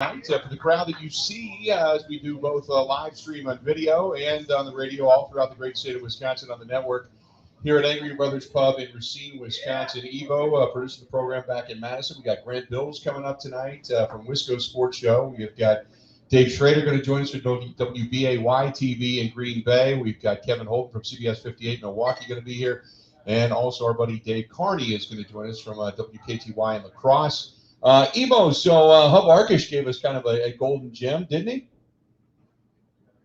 For the crowd that you see as we do both live stream on video and on the radio all throughout the great state of Wisconsin on the network here at Angry Brothers Pub in Racine, Wisconsin. Evo producing the program back in Madison. We got Grant Bilse coming up tonight from WISCO Sports Show. We've got Dave Schroeder going to join us from WBAY TV in Green Bay. We've got Kevin Holden from CBS 58 Milwaukee going to be here. And also our buddy Dave Carney is going to join us from WKTY in Lacrosse. Evo, so Hub Arkish gave us kind of a golden gem, didn't he?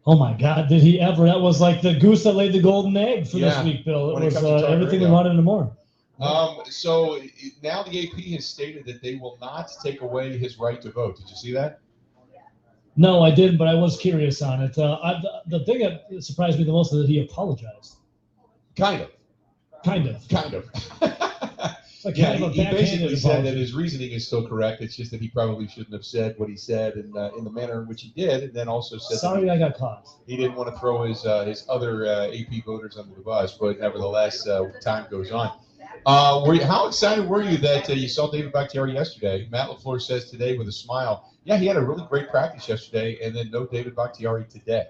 Oh my God, did he ever? That was like the goose that laid the golden egg for this week, Bill. It was everything we wanted and more. So now the AP has stated that they will not take away his right to vote. Did you see that? No, I didn't, but I was curious on it. The thing that surprised me the most is that he apologized. Kind of. Like yeah, he basically said that his reasoning is still correct. It's just that he probably shouldn't have said what he said in the manner in which he did, and then also said sorry I got caught. He didn't want to throw his other AP voters under the bus, but nevertheless, time goes on. How excited were you that you saw David Bakhtiari yesterday? Matt LaFleur says today with a smile, yeah, he had a really great practice yesterday, and then no David Bakhtiari today.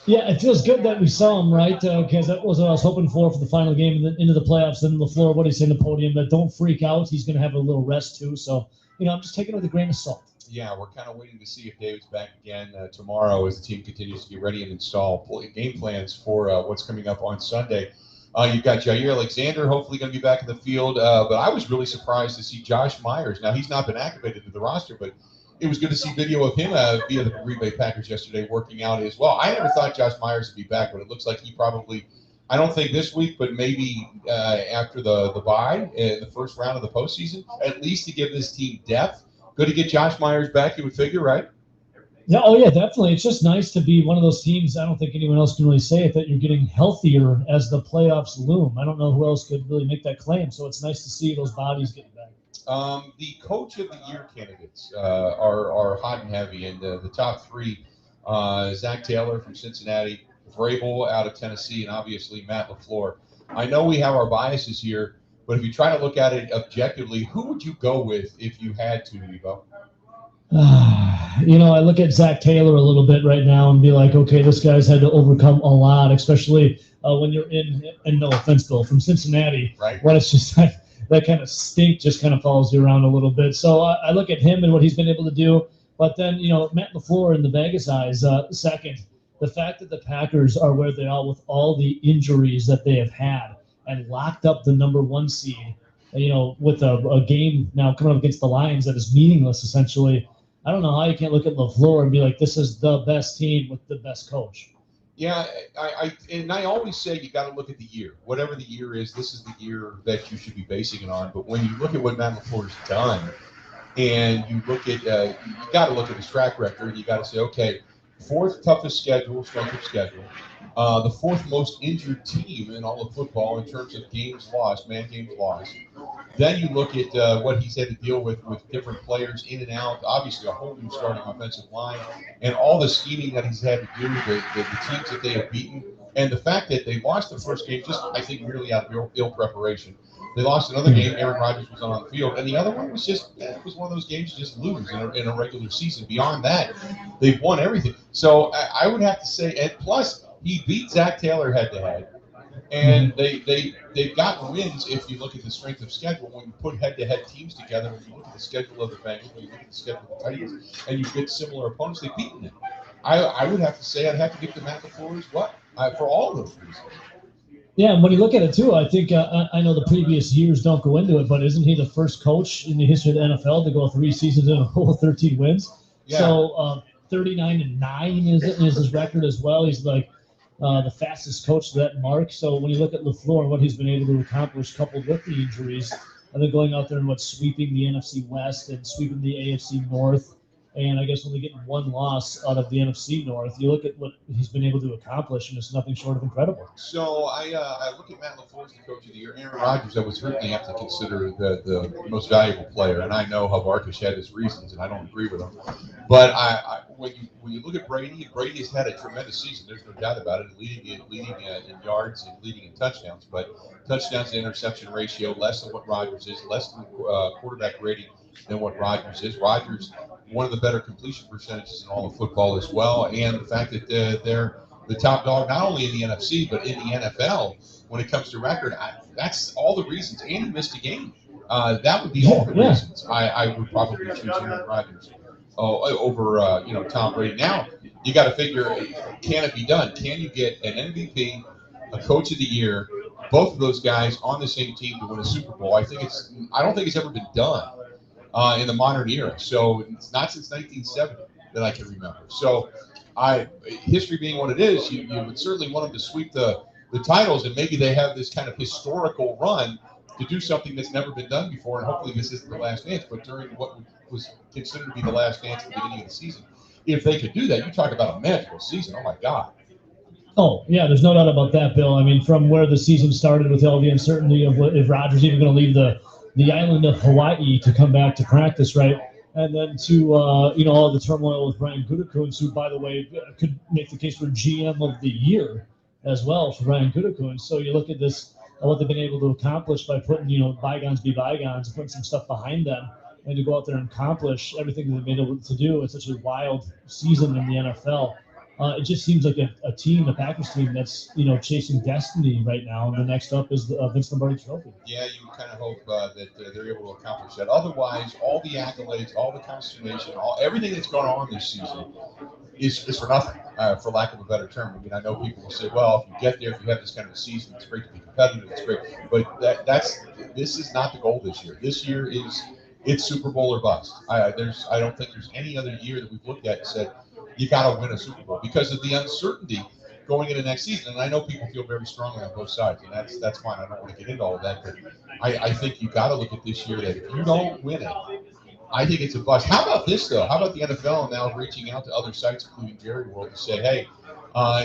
Yeah, it feels good that we saw him, right? Because that was what I was hoping for the final game into the playoffs. And LaFleur, what he said in the podium, that don't freak out. He's going to have a little rest too. So, I'm just taking it with a grain of salt. Yeah, we're kind of waiting to see if David's back again tomorrow as the team continues to get ready and install game plans for what's coming up on Sunday. You've got Jair Alexander hopefully going to be back in the field. But I was really surprised to see Josh Myers. Now, he's not been activated to the roster, but it was good to see video of him via the Green Bay Packers yesterday working out as well. I never thought Josh Myers would be back, but it looks like he probably, I don't think this week, but maybe after the bye in the first round of the postseason, at least to give this team depth. Good to get Josh Myers back, you would figure, right? Yeah, oh yeah, definitely. It's just nice to be one of those teams, I don't think anyone else can really say it, that you're getting healthier as the playoffs loom. I don't know who else could really make that claim, so it's nice to see those bodies getting back. The Coach of the Year candidates are hot and heavy, and the top three, Zach Taylor from Cincinnati, Vrabel out of Tennessee, and obviously Matt LaFleur. I know we have our biases here, but if you try to look at it objectively, who would you go with if you had to, Evo? I look at Zach Taylor a little bit right now and be like, okay, this guy's had to overcome a lot, especially when you're in, and no offense, Bill, from Cincinnati. Right. But it's just like, that kind of stink just kind of follows you around a little bit. So I look at him and what he's been able to do. But then, Matt LaFleur in the Vegas eyes, second, the fact that the Packers are where they are with all the injuries that they have had and locked up the number one seed, with a game now coming up against the Lions that is meaningless, essentially. I don't know how you can't look at LaFleur and be like, this is the best team with the best coach. Yeah, I always say you got to look at the year. Whatever the year is, this is the year that you should be basing it on. But when you look at what Matt LaFleur's done, and you look at, you got to look at his track record. You got to say, okay, fourth toughest schedule, strength of schedule, the fourth most injured team in all of football in terms of games lost, man games lost. Then you look at what he's had to deal with different players in and out, obviously a whole new starting offensive line, and all the scheming that he's had to do, the teams that they have beaten, and the fact that they lost the first game just, I think, merely out of ill preparation. They lost another game, Aaron Rodgers was on the field, and the other one was just, it was one of those games you just lose in a regular season. Beyond that, they've won everything. So I would have to say, and plus, he beat Zach Taylor head-to-head. And they've gotten wins if you look at the strength of schedule. When you put head-to-head teams together, when you look at the schedule of the Bengals, when you look at the schedule of the Titans, and you get similar opponents, they've beaten them. I would have to say I'd have to give the Matt LaFleur as well, for all those reasons. Yeah, and when you look at it too, I think I know the previous years don't go into it, but isn't he the first coach in the history of the NFL to go 3 seasons in a row with 13 wins? Yeah. So 39-9 is his record as well. He's like the fastest coach to that mark. So when you look at LaFleur and what he's been able to accomplish, coupled with the injuries, and then going out there and sweeping the NFC West and sweeping the AFC North, and I guess only getting one loss out of the NFC North, you look at what he's been able to accomplish, and it's nothing short of incredible. So I look at Matt LaFleur as the coach of the year. Aaron Rodgers, I would certainly have to consider the most valuable player, and I know Hub Arkish had his reasons, and I don't agree with him. But when you look at Brady has had a tremendous season. There's no doubt about it, leading in yards and leading in touchdowns. But touchdowns to interception ratio less than what Rodgers is, less than quarterback rating than what Rodgers is. Rodgers one of the better completion percentages in all of football as well, and the fact that they're the top dog not only in the NFC but in the NFL when it comes to record. That's all the reasons. And he missed a game. That would be all the reasons. I would probably choose Aaron Rodgers over Tom Brady. Now you got to figure, can it be done? Can you get an MVP, a Coach of the Year, both of those guys on the same team to win a Super Bowl? I don't think it's ever been done in the modern era. So it's not since 1970 that I can remember. So history being what it is, you would certainly want them to sweep the titles, and maybe they have this kind of historical run to do something that's never been done before, and hopefully this isn't the last dance, but during what was considered to be the last dance at the beginning of the season, if they could do that, you talk about a magical season. Oh my God. Oh, yeah, there's no doubt about that, Bill. I mean, from where the season started with all the uncertainty of if Rodgers even going to leave the island of Hawaii to come back to practice, right? And then to, all the turmoil with Brian Gutekunst, who, by the way, could make the case for GM of the year as well for Brian Gutekunst. So you look at this, what they've been able to accomplish by putting, bygones be bygones, putting some stuff behind them, and to go out there and accomplish everything that they've been able to do in such a wild season in the NFL. It just seems like a team, a Packers team, that's chasing destiny right now. And the next up is the Vince Lombardi Trophy. Yeah, you kind of hope that they're able to accomplish that. Otherwise, all the accolades, all the consternation, everything that's going on this season is for nothing, for lack of a better term. I mean, I know people will say, well, if you get there, if you have this kind of a season, it's great to be competitive, it's great. But this is not the goal this year. This year it's Super Bowl or bust. I don't think there's any other year that we've looked at and said, you got to win a Super Bowl because of the uncertainty going into next season. And I know people feel very strongly on both sides, and that's fine. I don't want to get into all of that, but I think you got to look at this year that if you don't win it, I think it's a bust. How about this, though? How about the NFL now reaching out to other sites, including Jerry World, to say, hey,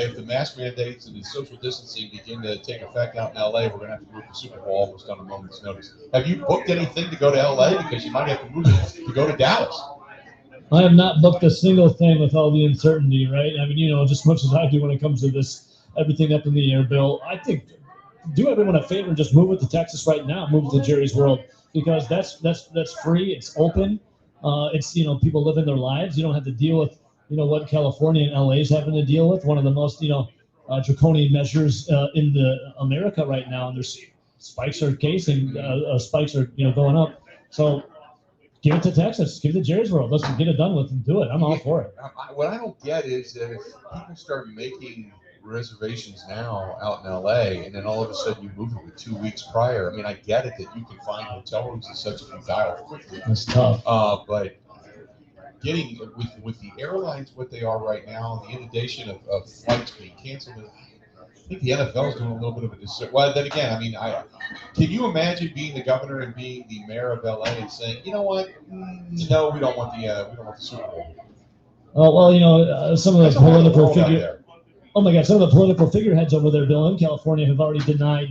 if the mask mandates and the social distancing begin to take effect out in LA, we're going to have to move the Super Bowl almost on a moment's notice. Have you booked anything to go to LA? Because you might have to move it to go to Dallas. I have not booked a single thing with all the uncertainty, right? I mean, just as much as I do when it comes to this, everything up in the air, Bill. I think do everyone a favor and just move it to Texas right now. Move it to Jerry's World because that's free. It's open. It's people living their lives. You don't have to deal with what California and LA is having to deal with. One of the most draconian measures in the America right now, and there's spikes are casing, spikes are going up. So. Give it to Texas. Give it to Jerry's World. Let's get it done with and do it. I'm all for it. What I don't get is that if people start making reservations now out in LA, and then all of a sudden you move it with 2 weeks prior. I mean, I get it that you can find hotel rooms and such if you dial quickly. That's tough. But getting with the airlines what they are right now, the inundation of flights being canceled. I think the NFL is doing a little bit of a disservice. Well, then again, I mean, can you imagine being the governor and being the mayor of LA and saying, you know what? No, we don't want the Super Bowl. Oh well, some of the political figures. Oh my God, some of the political figureheads over there, Bill, in California, have already denied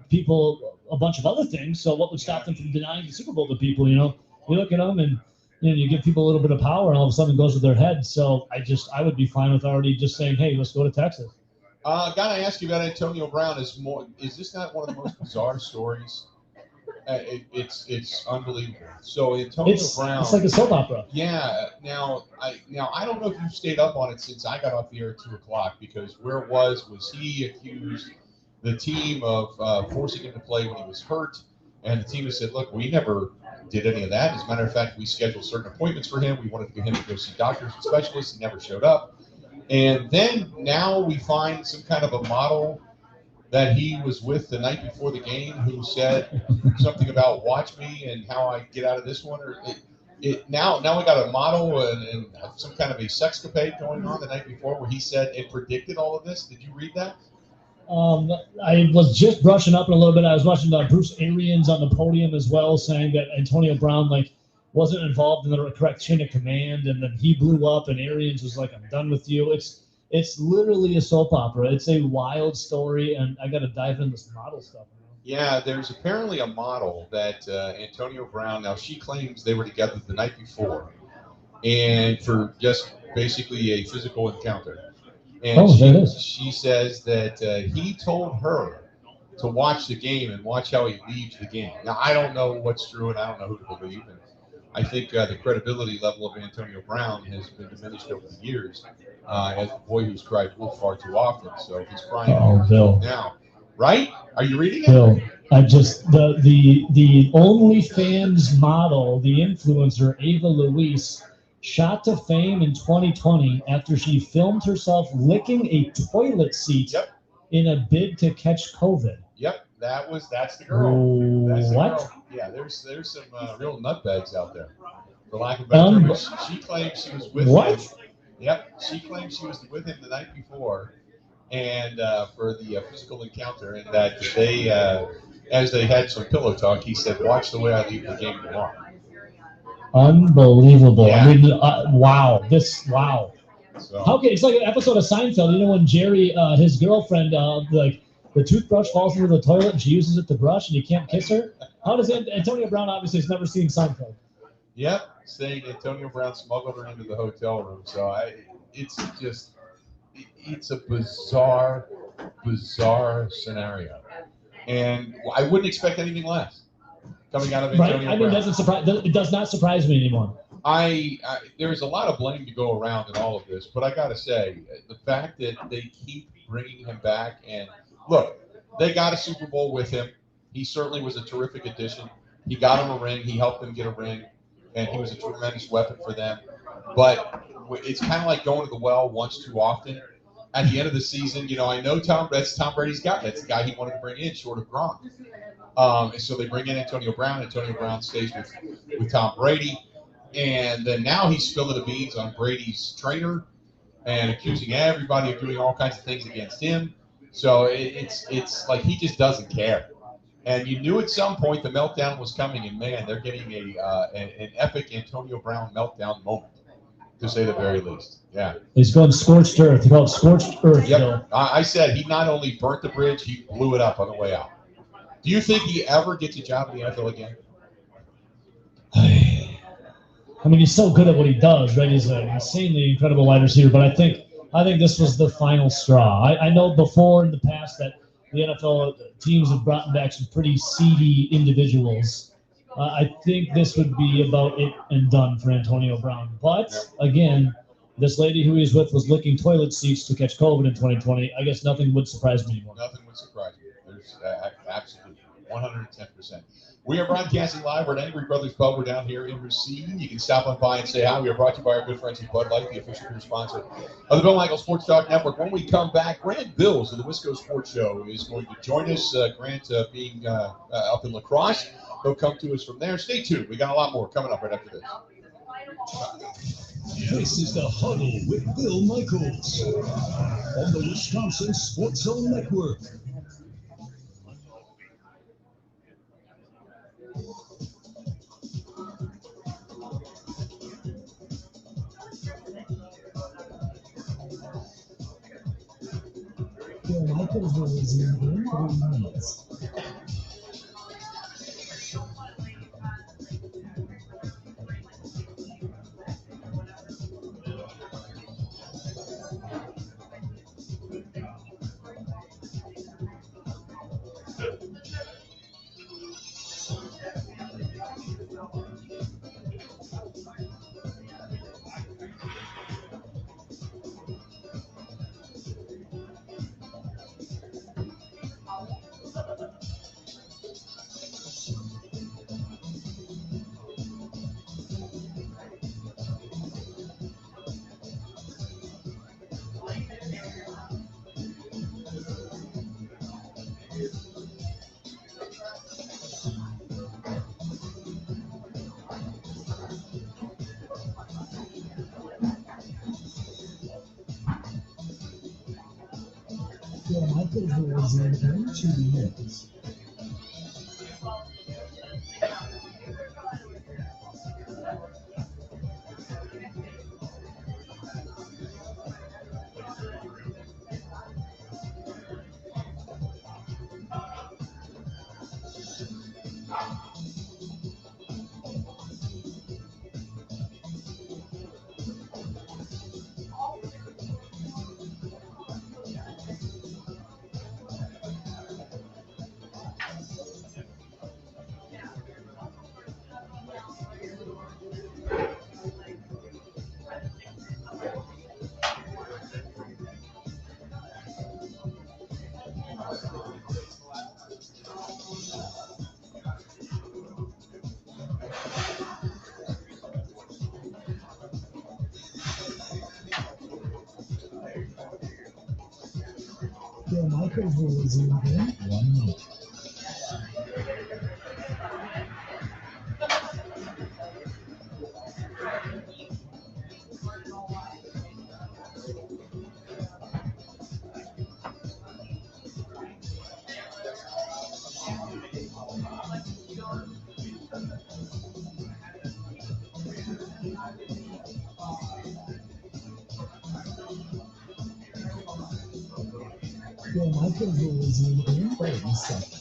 people a bunch of other things. So what would stop them from denying the Super Bowl to people? You look at them and you give people a little bit of power, and all of a sudden it goes to their head. So I would be fine with already just saying, hey, let's go to Texas. Gotta ask you about Antonio Brown. Is this not one of the most bizarre stories? It's unbelievable. So Antonio Brown. It's like a soap opera. Yeah. Now I don't know if you've stayed up on it since I got off the air at 2:00 because where it was he accused the team of forcing him to play when he was hurt, and the team has said, look, we never did any of that. As a matter of fact, we scheduled certain appointments for him. We wanted him to go see doctors and specialists. He never showed up. And then now we find some kind of a model that he was with the night before the game who said something about watch me and how I get out of this one. Or now we got a model and some kind of a sexcapade going on the night before where he said and predicted all of this. Did you read that? I was just brushing up a little bit. I was watching Bruce Arians on the podium as well, saying that Antonio Brown wasn't involved in the correct chain of command, and then he blew up, and Arians was like, I'm done with you. It's literally a soap opera. It's a wild story, and I got to dive into this model stuff. Yeah, there's apparently a model that Antonio Brown, now she claims they were together the night before, and for just basically a physical encounter. And she says that he told her to watch the game and watch how he leaves the game. Now, I don't know what's true, and I don't know who to believe. I think the credibility level of Antonio Brown has been diminished over the years as the boy who's cried wolf far too often. So he's crying Bill. now. Right? Are you reading it? Bill, I just the OnlyFans model, the influencer Ava Louise, shot to fame in 2020 after she filmed herself licking a toilet seat in a bid to catch COVID. Yep, that's the girl. That's the what? Girl. Yeah, there's some real nutbags out there, for lack of a better term. She claims she was with him. Yep, she claims she was with him the night before, and for the physical encounter, and that they, as they had some pillow talk, he said, "Watch the way I leave the game tomorrow." Unbelievable! Yeah. I mean, wow! So, It's like an episode of Seinfeld. You know when Jerry, his girlfriend, like the toothbrush falls into the toilet and she uses it to brush, and you can't kiss her. How does Antonio Brown obviously has never seen Seinfeld? Yep, saying Antonio Brown smuggled her into the hotel room. So it's a bizarre scenario, and I wouldn't expect anything less coming out of Antonio Brown. I mean, it does not surprise me anymore. There's a lot of blame to go around in all of this, but I gotta say, the fact that they keep bringing him back, and look, they got a Super Bowl with him. He certainly was a terrific addition. He got him a ring. He helped them get a ring, and he was a tremendous weapon for them. But it's kind of like going to the well once too often. At the end of the season, I know that's Tom Brady's guy. That's the guy he wanted to bring in, short of Gronk. And so they bring in Antonio Brown. Antonio Brown stays with Tom Brady. And then now he's spilling the beans on Brady's trainer and accusing everybody of doing all kinds of things against him. So it's like he just doesn't care. And you knew at some point the meltdown was coming, and man, they're getting an epic Antonio Brown meltdown moment, to say the very least. Yeah. He's going scorched earth. He called scorched earth. Yep. I said he not only burnt the bridge, he blew it up on the way out. Do you think he ever gets a job in the NFL again? I mean, he's so good at what he does, right? He's an insanely incredible wide receiver, but I think this was the final straw. I know before in the past that the NFL teams have brought back some pretty seedy individuals. I think this would be about it and done for Antonio Brown. But, again, this lady who he was with was licking toilet seats to catch COVID in 2020. I guess nothing would surprise me anymore. Nothing would surprise me. There's absolutely 110%. We are broadcasting live. We're at Angry Brothers Pub. We're down here in Racine. You can stop on by and say hi. We are brought to you by our good friends at Bud Light, the official beer sponsor of the Bill Michael Sports Talk Network. When we come back, Grant Bilse of the WISCO Sports Show is going to join us. Grant being up in Lacrosse. He'll come to us from there. Stay tuned. We got a lot more coming up right after this. This is the Huddle with Bill Michaels on the Wisconsin Sports Zone Network. Bill Michaels will resume in 3 minutes. Bill Michaels will resume in 2 minutes. Michaels rules in 1 minute. Bill Michaels rules in 30 seconds.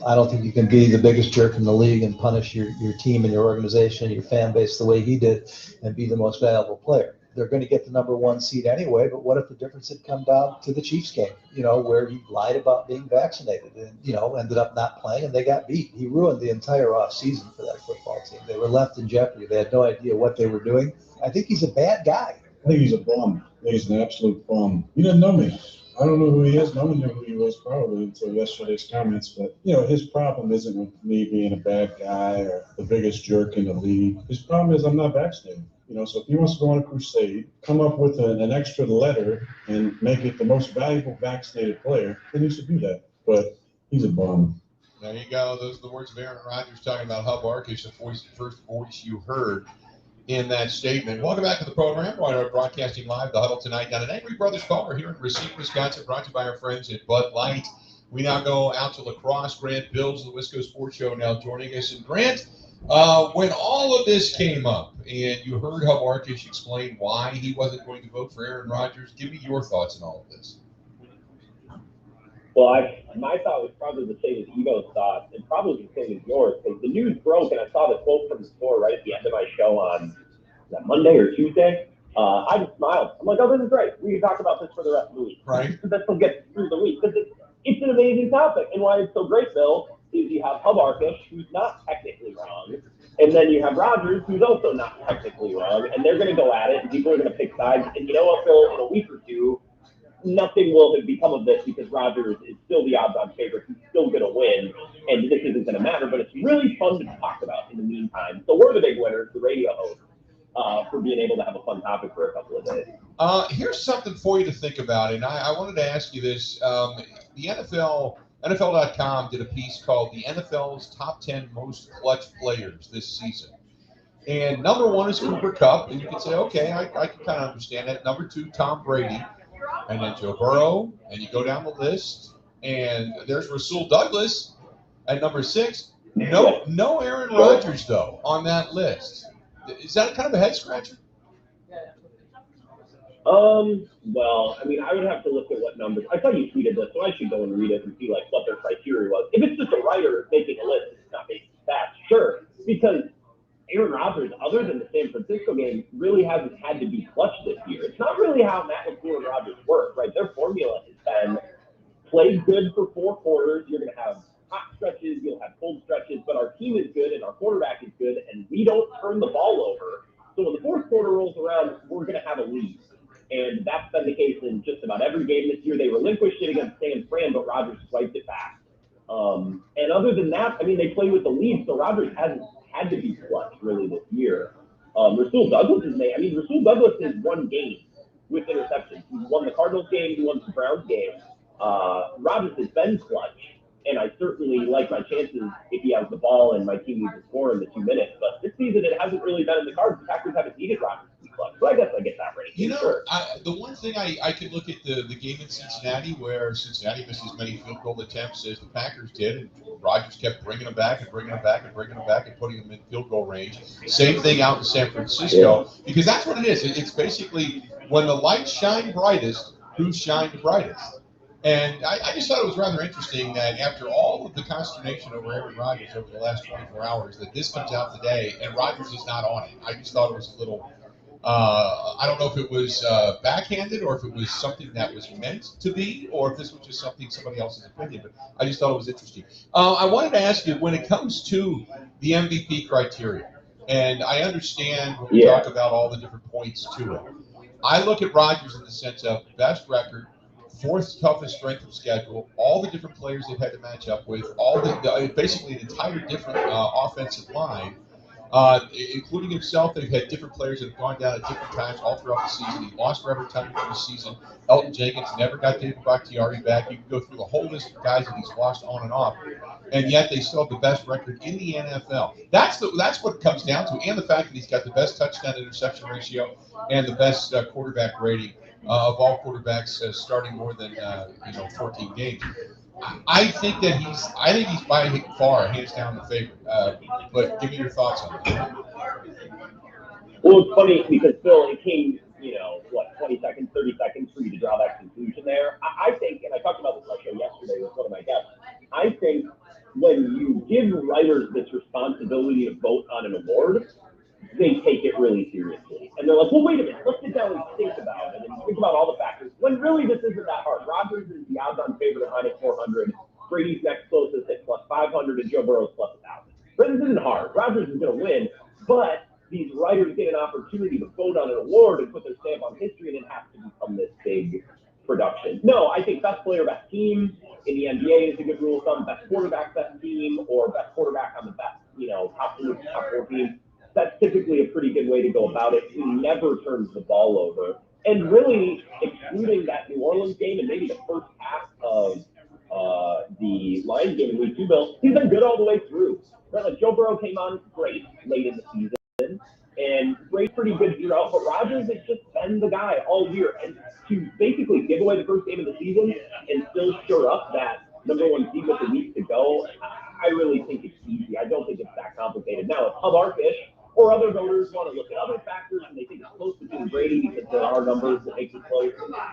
I don't think you can be the biggest jerk in the league and punish your team and your organization, your fan base the way he did and be the most valuable player. They're going to get the number 1 seed anyway, but what if the difference had come down to the Chiefs game, where he lied about being vaccinated and, ended up not playing and they got beat. He ruined the entire offseason for that football team. They were left in jeopardy. They had no idea what they were doing. I think he's a bad guy. I think he's a bum. I think he's an absolute bum. He doesn't know me. I don't know who he is. No one knew who he was probably until yesterday's comments. But, his problem isn't with me being a bad guy or the biggest jerk in the league. His problem is I'm not vaccinated. So if he wants to go on a crusade, come up with an extra letter and make it the most valuable vaccinated player, then he should do that. But he's a bum. There you go. Those are the words of Aaron Rodgers talking about Hub Arkish, the first voice you heard in that statement. Welcome back to the program. We're broadcasting live the Huddle tonight down at Angry Brothers Bar here in Racine, Wisconsin, brought to you by our friends at Bud Light. We now go out to Lacrosse. Grant Bilse, the WISCO Sports Show, now joining us. And Grant, when all of this came up and you heard Hub Arkish explain why he wasn't going to vote for Aaron Rodgers, give me your thoughts on all of this. Well, my thought was probably the same as Evo's thought, and probably the same as yours, because the news broke, and I saw the quote from the store right at the end of my show on Monday or Tuesday. I just smiled. I'm like, oh, this is great. We can talk about this for the rest of the week. Right. This will get through the week. Because it's an amazing topic. And why it's so great, Bill, is you have Hub Arkish, who's not technically wrong, and then you have Rodgers, who's also not technically wrong, and they're going to go at it, and people are going to pick sides. And you know what, Bill, in a week or two, nothing will have become of this because Rodgers is still the odds-on favorite. He's still going to win, and this isn't going to matter. But it's really fun to talk about in the meantime. So we're the big winners, the radio hosts, for being able to have a fun topic for a couple of days. Here's something for you to think about, and I wanted to ask you this. The NFL.com did a piece called The NFL's Top 10 Most Clutch Players This Season. And number 1 is Cooper Kupp, and you can say, okay, I can kind of understand that. Number 2, Tom Brady. And then Joe Burrow, and you go down the list, and there's Rasul Douglas at number 6. No Aaron Rodgers, though, on that list. Is that kind of a head-scratcher? Well, I mean, I would have to look at what numbers. I saw you tweeted this, so I should go and read it and see, what their criteria was. If it's just a writer making a list, it's not making stats, sure, because Aaron Rodgers, other than the San Francisco game, really hasn't had to be clutch this year. It's not really how Matt LaFleur and Rodgers work, right? Their formula has been play good for 4 quarters. You're going to have hot stretches. You'll have cold stretches. But our team is good and our quarterback is good, and we don't turn the ball over. So when the 4th quarter rolls around, we're going to have a lead. And that's been the case in just about every game this year. They relinquished it against San Fran, but Rodgers swiped it back. And other than that, I mean, they play with the lead, so Rodgers hasn't had to be clutch really this year. Rasul Douglas has won games with interceptions. He won the Cardinals game, he won the Browns game. Rodgers has been clutch, and I certainly like my chances if he has the ball and my team needs to score in the 2 minutes. But this season, it hasn't really been in the cards. The Packers haven't needed Rodgers to be clutch, so I guess I get that rating. Sure. The one thing I could look at the game in Cincinnati where Cincinnati missed as many field goal attempts as the Packers did, and Rodgers kept bringing them back and bringing them back and bringing them back and putting them in field goal range. Same thing out in San Francisco, because that's what it is. It's basically when the lights shine brightest, who shined brightest. And I just thought it was rather interesting that after all of the consternation over Aaron Rodgers over the last 24 hours, that this comes out today and Rodgers is not on it. I just thought it was a little I don't know if it was backhanded or if it was something that was meant to be, or if this was just somebody else's opinion. But I just thought it was interesting. I wanted to ask you, when it comes to the MVP criteria, and I understand when we talk about all the different points to it. I look at Rodgers in the sense of best record, fourth toughest strength of schedule, all the different players they've had to match up with, all the basically an entire different offensive line. Including himself, they've had different players that have gone down at different times all throughout the season. He lost Robert Tucker for the season. Elton Jenkins never got David Bakhtiari back. You can go through the whole list of guys that he's lost on and off, and yet they still have the best record in the NFL. That's what it comes down to, and the fact that he's got the best touchdown interception ratio and the best quarterback rating of all quarterbacks starting more than 14 games. I think he's by far hands down the favorite. But give me your thoughts on that. Well, it's funny because Phil, it came 20 seconds, 30 seconds for you to draw that conclusion there. I think, and I talked about this on my show yesterday with one of my guests. I think when you give writers this responsibility to vote on an award, they take it really seriously. And they're like, well, wait a minute, let's sit down and think about it and think about all the factors. When really this isn't that hard. Rodgers is the odds-on favorite at -400. Brady's next closest at +500, and Joe Burrow's +1,000. But this isn't hard. Rodgers is going to win, but these writers get an opportunity to vote on an award and put their stamp on history, and it has to become this big production. No, I think best player, best team in the NBA is a good rule of thumb. Best quarterback, best team, or best quarterback on the best, top 4 team. That's typically a pretty good way to go about it. He never turns the ball over. And really, excluding that New Orleans game and maybe the first half of the Lions game in week 2, Bill, he's been good all the way through. Right? Like Joe Burrow came on great late in the season, and Brady's pretty good throughout, but Rodgers has just been the guy all year. And to basically give away the first game of the season and still shore up that #1 seed with a week to go, I really think it's easy. I don't think it's that complicated. Now, if Arkish or other voters want to look at other factors and they think it's close between Brady because there are numbers that make it close.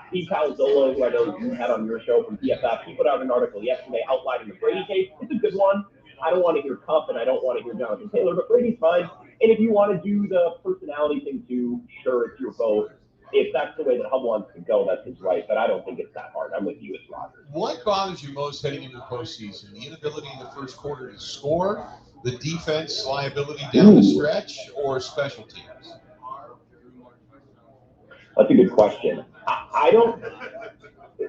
Steve Palazzolo, who I know you had on your show from PFF, he put out an article yesterday outlining the Brady case. It's a good one. I don't want to hear Cup and I don't want to hear Jonathan Taylor, but Brady's fine. And if you want to do the personality thing too, sure, it's your vote. If that's the way that Hub wants to go, that's his right. But I don't think it's that hard. I'm with you, it's Rodgers. What bothers you most heading into the postseason? The inability in the first quarter to score, the defense liability down the stretch, or special teams? That's a good question. I don't.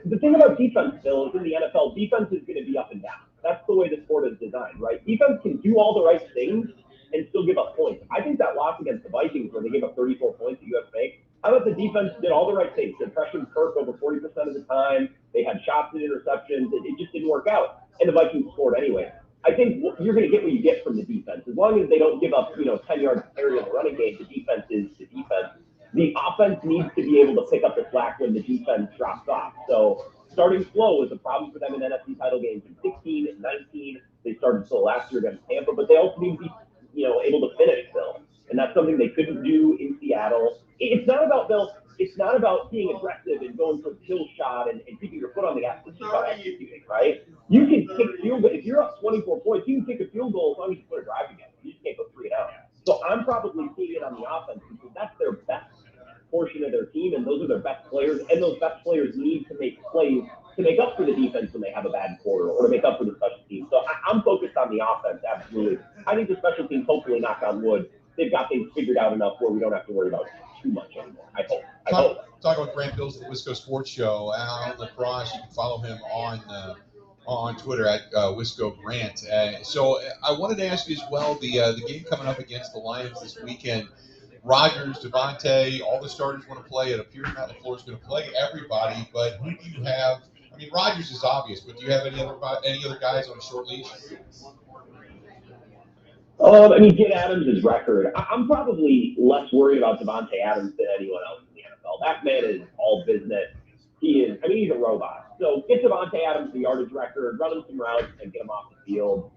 The thing about defense, Bill, is in the NFL, defense is going to be up and down. That's the way the sport is designed, right? Defense can do all the right things and still give up points. I think that loss against the Vikings, where they gave up 34 points at USF, I thought the defense did all the right things. They pressured Kirk over 40% of the time. They had shots and interceptions. It just didn't work out. And the Vikings scored anyway. I think you're going to get what you get from the defense. As long as they don't give up, 10 yards area in the running game, the defense is the defense. The offense needs to be able to pick up the slack when the defense drops off. So starting slow was a problem for them in NFC title games in 16 and 19. They started slow last year against Tampa, but they also need to be, able to finish, Bill. And that's something they couldn't do in Seattle. It's not about, Bill, it's not about being aggressive and going for a kill shot and keeping your foot on the gas. It's just about executing, right? You can kick field goal. If you're up 24 points, you can kick a field goal as long as you put a drive together. You just can't go 3 and out. So I'm probably seeing it on the offense because that's their best portion of their team, and those are their best players, and those best players need to make plays to make up for the defense when they have a bad quarter or to make up for the special teams. So I'm focused on the offense, absolutely. I think the special teams, hopefully, knock on wood, they've got things figured out enough where we don't have to worry about too much anymore. I hope. Talking with Grant Bilse at the WISCO Sports Show, Al Lacrosse. You can follow him on Twitter at WISCO Grant. So I wanted to ask you as well, the game coming up against the Lions this weekend. Rodgers, Devontae, all the starters want to play. It appears Matt LaFleur is going to play everybody, but who do you have? I mean, Rodgers is obvious, but do you have any other guys on a short leash? Get Adams' record. I'm probably less worried about Devontae Adams than anyone else in the NFL. That man is all business. He's a robot. So get Devontae Adams the yardage record, run him some routes, and get him off the field.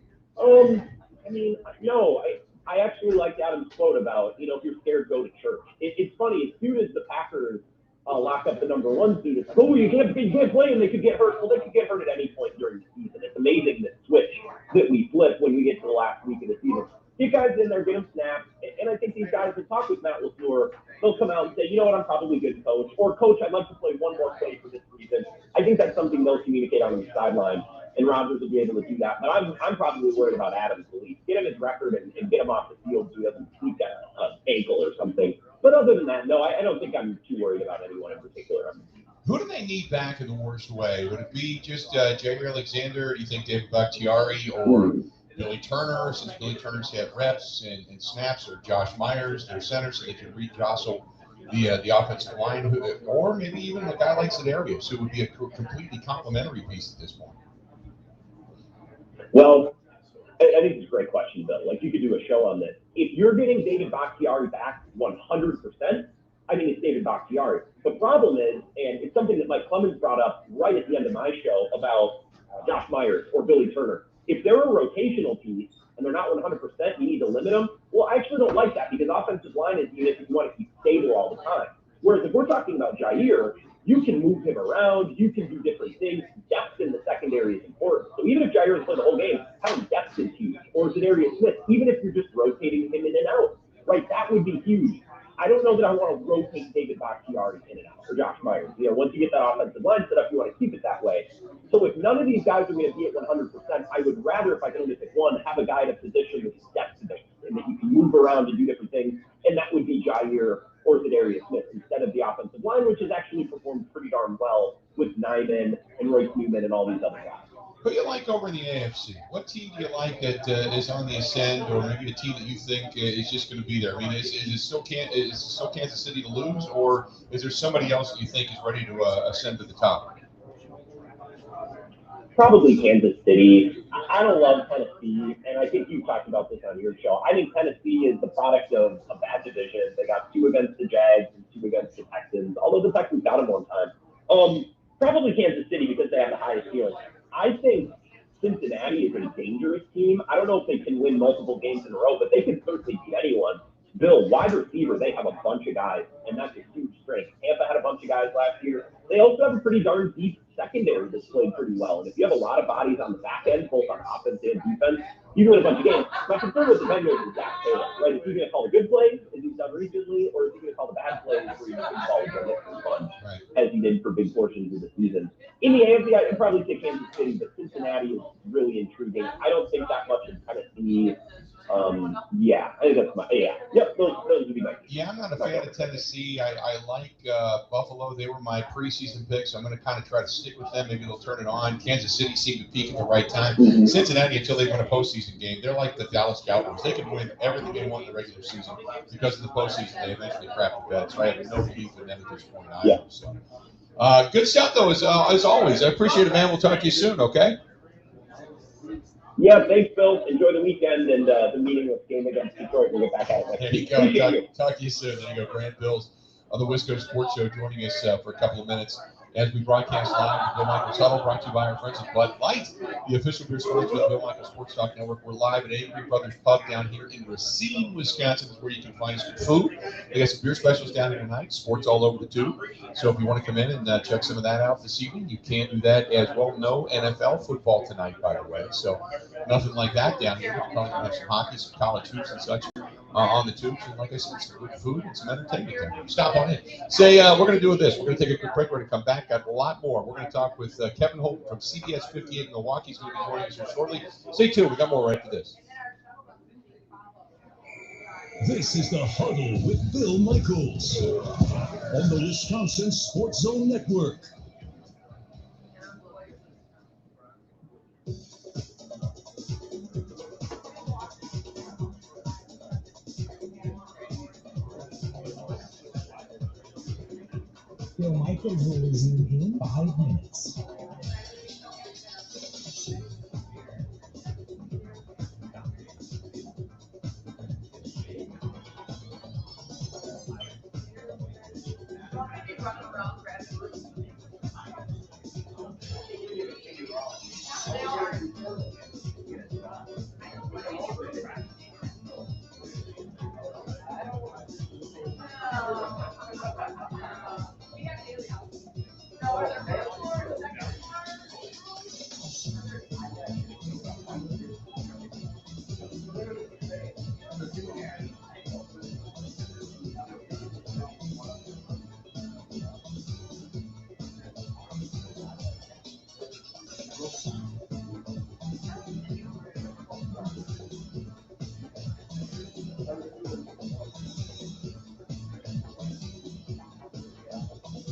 I actually liked Adams' quote about, if you're scared, go to church. It's funny, as soon as the Packers lock up the #1 seed, it's like, you can't play and they could get hurt. Well, they could get hurt at any point during the season. It's amazing the switch that we flip when we get to the last week of the season. Get guys in there, get them snaps, and I think these guys guys that talk with Matt LaFleur, they'll come out and say, you know what, I'm probably a good coach, or coach, I'd like to play one more play for this reason. I think that's something they'll communicate on the sideline, and Rodgers will be able to do that. But I'm probably worried about Adams' belief. Get him his record and get him off the field so he doesn't tweak an ankle or something. But other than that, no, I don't think I'm too worried about anyone in particular. Who do they need back in the worst way? Would it be just Jair Alexander? Do you think David Bakhtiari or Billy Turner, since Billy Turner's had reps and snaps, or Josh Myers, their center, so they can re-jostle the offensive line, or maybe even a guy like Zedarius, who would be a completely complementary piece at this point? Well, I think it's a great question, Bill. Like, you could do a show on this. If you're getting David Bakhtiari back 100%, I think it's David Bakhtiari. The problem is, and it's something that Mike Clemens brought up right at the end of my show about Josh Myers or Billy Turner. If they're a rotational piece and they're not 100%, you need to limit them. Well, I actually don't like that, because offensive line is units you want to keep stable all the time. Whereas if we're talking about Jair, you can move him around, you can do different things. Depth in the secondary is important. So even if Jair is playing the whole game, having depth is huge. Or Zedarius Smith, even if you're just rotating him in and out, right? That would be huge. I don't know that I want to rotate David Bakhtiari in and out, or Josh Myers. You know, once you get that offensive line set up, you want to keep it that way. So if none of these guys are going to be at 100%, I would rather, if I can only pick one, have a guy in a position that's depth-based and that you can move around and do different things, and that would be Jair or Zedarius Smith instead of the offensive line, which has actually performed pretty darn well with Nyman and Royce Newman and all these other guys. Who do you like over in the AFC? What team do you like that is on the ascend, or maybe a team that you think is just going to be there? I mean, is it still Kansas City to lose, or is there somebody else that you think is ready to ascend to the top? Probably Kansas City. I don't love Tennessee, and I think you talked about this on your show. I think Tennessee is the product of a bad division. They got 2 against the Jags and 2 against the Texans, although the Texans got them one time. Probably Kansas City, because they have the highest ceiling. I think Cincinnati is a dangerous team. I don't know if they can win multiple games in a row, but they can certainly beat anyone. Bill, wide receiver, they have a bunch of guys, and that's a huge strength. Tampa had a bunch of guys last year. They also have a pretty darn deep secondary that's played pretty well. And if you have a lot of bodies on the back end, both on offense and defense, you can win a bunch of games. My concern with the Bengals is Zach Taylor, right? Is he going to call the good plays, as he's done recently, or is he going to call the bad plays where he's going to call the fun, as he did for big portions of the season? In the AFC, I'd probably say Kansas City, but Cincinnati is really intriguing. I don't think that much in Tennessee. Yeah, I think that's yep, those would be nice. Yeah, I'm not a fan of Tennessee. I like Buffalo. They were my preseason pick, so I'm going to kind of try to stick with them. Maybe they'll turn it on. Kansas City seemed to peak at the right time. Cincinnati, until they win a postseason game, they're like the Dallas Cowboys. They can win everything they want in the regular season. Because of the postseason, they eventually crap the bed. So I have no belief in them at this point either. Yeah. So, good stuff, though, as always. I appreciate it, man. We'll talk to you soon, okay? Yeah, thanks, Bill. Enjoy the weekend and the meaningless game against Detroit. We'll get back at it next week. There you go. Talk to you soon. There you go. Grant Bilse on the WISCO Sports Show joining us for a couple of minutes as we broadcast live with Bill Michaels Huddle, brought to you by our friends at Bud Light, the official beer sponsor of the Bill Michaels Sports Talk Network. We're live at Angry Brothers Pub down here in Racine, Wisconsin. Is where you can find some food. They got some beer specials down here tonight. Sports all over the tube. So if you want to come in and check some of that out this evening, you can do that as well. No NFL football tonight, by the way. So nothing like that down here. We're probably going to have some hockey, some college hoops and such on the tubes. And like I said, some good food and some entertainment down here. Stop on in. Say, we're going to do this. We're going to take a quick break. We're going to come back. Got a lot more. We're going to talk with Kevin Holden from CBS 58 Milwaukee. He's going to be joining us here shortly. Stay tuned. We got more right after this. This is the Huddle with Bill Michaels on the Wisconsin Sports Zone Network. Bill Michaels will resume in 5 minutes.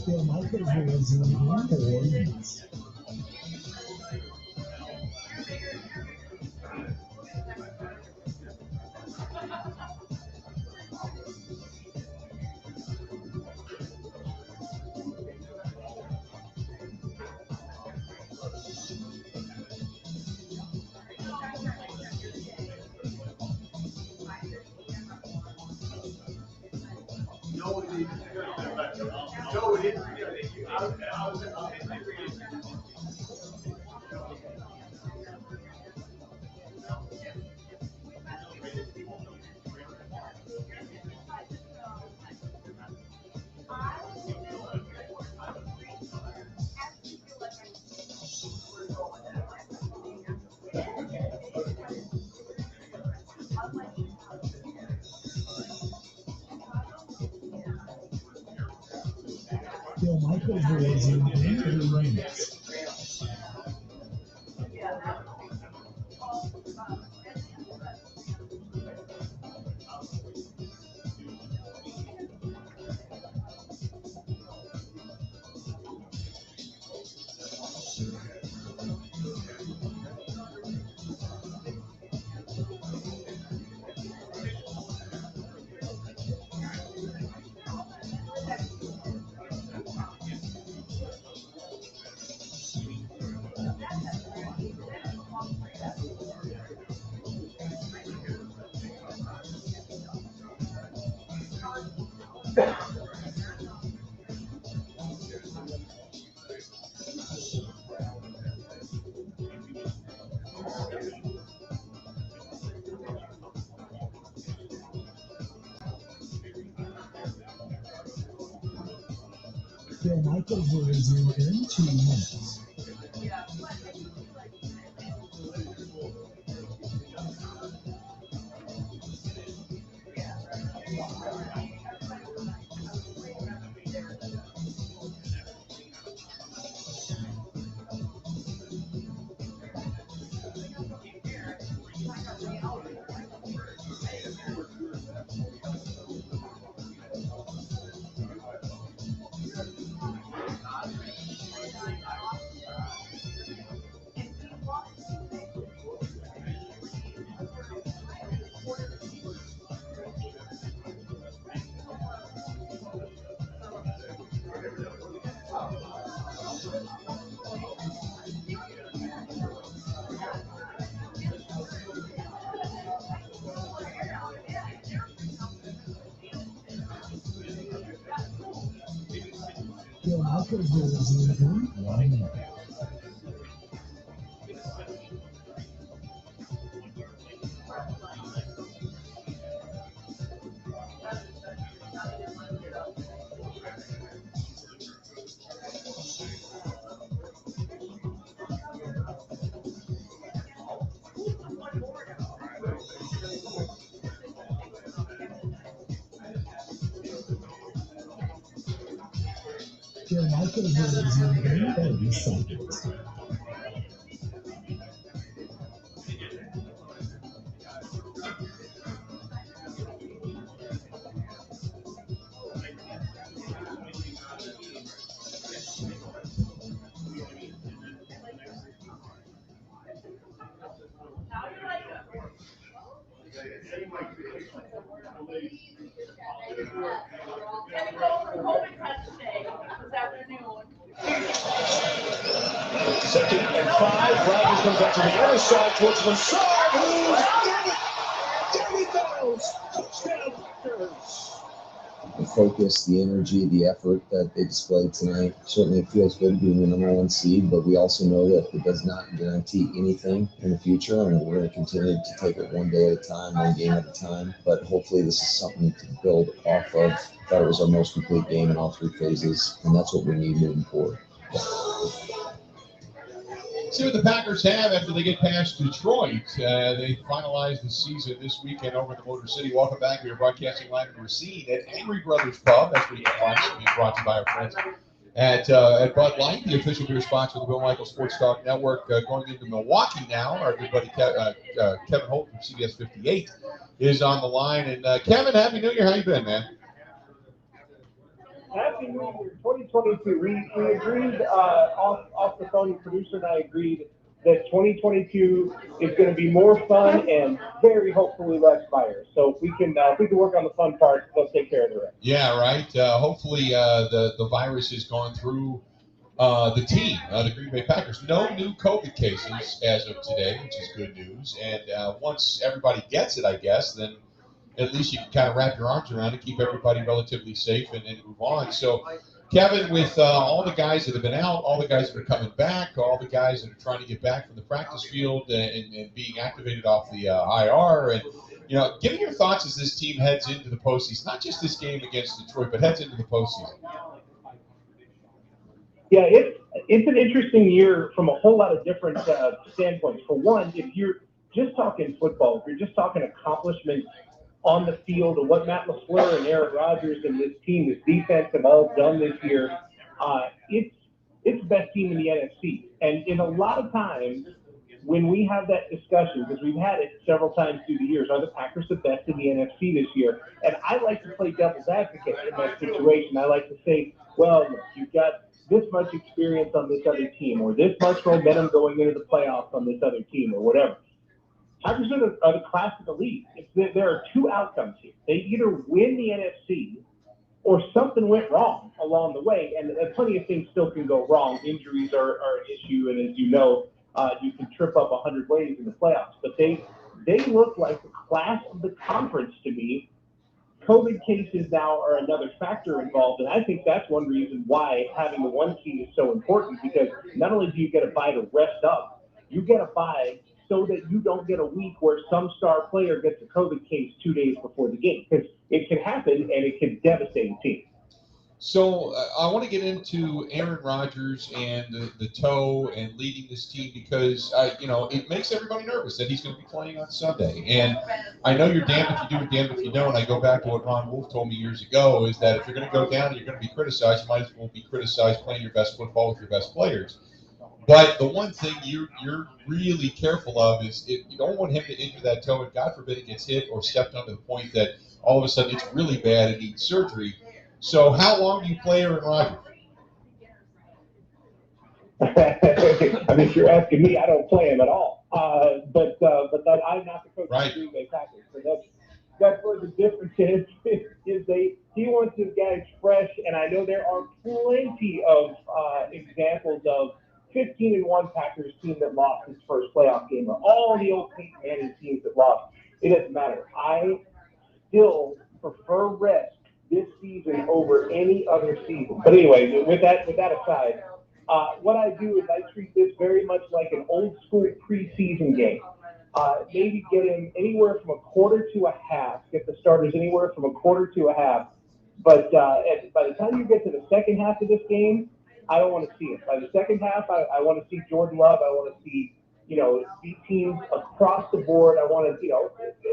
Bill Michaels was in 4 minutes. Bill Michaels was in 3 minutes. Bill Michaels was in 2 minutes. Bill Michaels was in 1 minute. Bill Michaels was in 30 seconds. Second and 5. Rodgers comes up to the other side towards the side. There he goes. Touchdown, Rodgers. The focus, the energy, the effort that they displayed tonight. Certainly it feels good being the number 1 seed, but we also know that it does not guarantee anything in the future, and we're going to continue to take it one day at a time, one game at a time. But hopefully this is something to build off of. I thought it was our most complete game in all 3 phases, and that's what we need moving forward. See what the Packers have after they get past Detroit. They finalize the season this weekend over in the Motor City. Welcome back. We are broadcasting live in Racine at Angry Brothers Pub. That's where you can find it. Being brought to you by our friends at Bud Light, the official beer sponsor of the Bill Michaels Sports Talk Network. Going into Milwaukee now, our good buddy Kevin Holden from CBS 58 is on the line. And Kevin, Happy New Year. How you been, man? Happy New Year, 2022. We agreed off the phone. The producer and I agreed that 2022 is going to be more fun and very hopefully less fire. So if we can work on the fun part, let's take care of the rest. Yeah, right. Hopefully the virus has gone through the team, the Green Bay Packers. No new COVID cases as of today, which is good news. And once everybody gets it, I guess, then at least you can kind of wrap your arms around it, keep everybody relatively safe, and move on. So, Kevin, with all the guys that have been out, all the guys that are coming back, all the guys that are trying to get back from the practice field and being activated off the IR, and give me your thoughts as this team heads into the postseason. Not just this game against Detroit, but heads into the postseason. Yeah, it's an interesting year from a whole lot of different standpoints. For one, if you're just talking football, if you're just talking accomplishments on the field and what Matt LaFleur and Aaron Rodgers and this team, this defense have all done this year, it's the best team in the NFC. And in a lot of times when we have that discussion, because we've had it several times through the years, are the Packers the best in the NFC this year? And I like to play devil's advocate in that situation. I like to say, well, look, you've got this much experience on this other team, or this much momentum going into the playoffs on this other team, or whatever. Packers are the class of the league. There are two outcomes here. They either win the NFC or something went wrong along the way, and plenty of things still can go wrong. Injuries are an issue, and as you know, you can trip up 100 ways in the playoffs. But they look like the class of the conference to me. COVID cases now are another factor involved, and I think that's one reason why having the 1 seed is so important, because not only do you get a bye to rest up, you get a bye so that you don't get a week where some star player gets a COVID case 2 days before the game, because it can happen and it can devastate a team. So I want to get into Aaron Rodgers and the toe and leading this team, because it makes everybody nervous that he's going to be playing on Sunday. And I know you're damned if you do and damned if you don't. I go back to what Ron Wolf told me years ago, is that if you're going to go down and you're going to be criticized, you might as well be criticized playing your best football with your best players. But the one thing you're really careful of is you don't want him to injure that toe, and God forbid it gets hit or stepped on to the point that all of a sudden it's really bad and needs surgery. So how long do you play Aaron Rodgers? I mean, if you're asking me, I don't play him at all. But that I'm not the coach of the Green Bay Packers. So that's where the difference is he wants his guys fresh, and I know there are plenty of examples of 15-1 Packers team that lost its first playoff game, or all the old Peyton Manning teams that lost. It doesn't matter. I still prefer rest this season over any other season. But anyway, with that aside, what I do is I treat this very much like an old school preseason game. Maybe get him anywhere from a quarter to a half, get the starters anywhere from a quarter to a half. But by the time you get to the second half of this game, I don't want to see it. By the second half, I want to see Jordan Love. I want to see, beat teams across the board. I want to,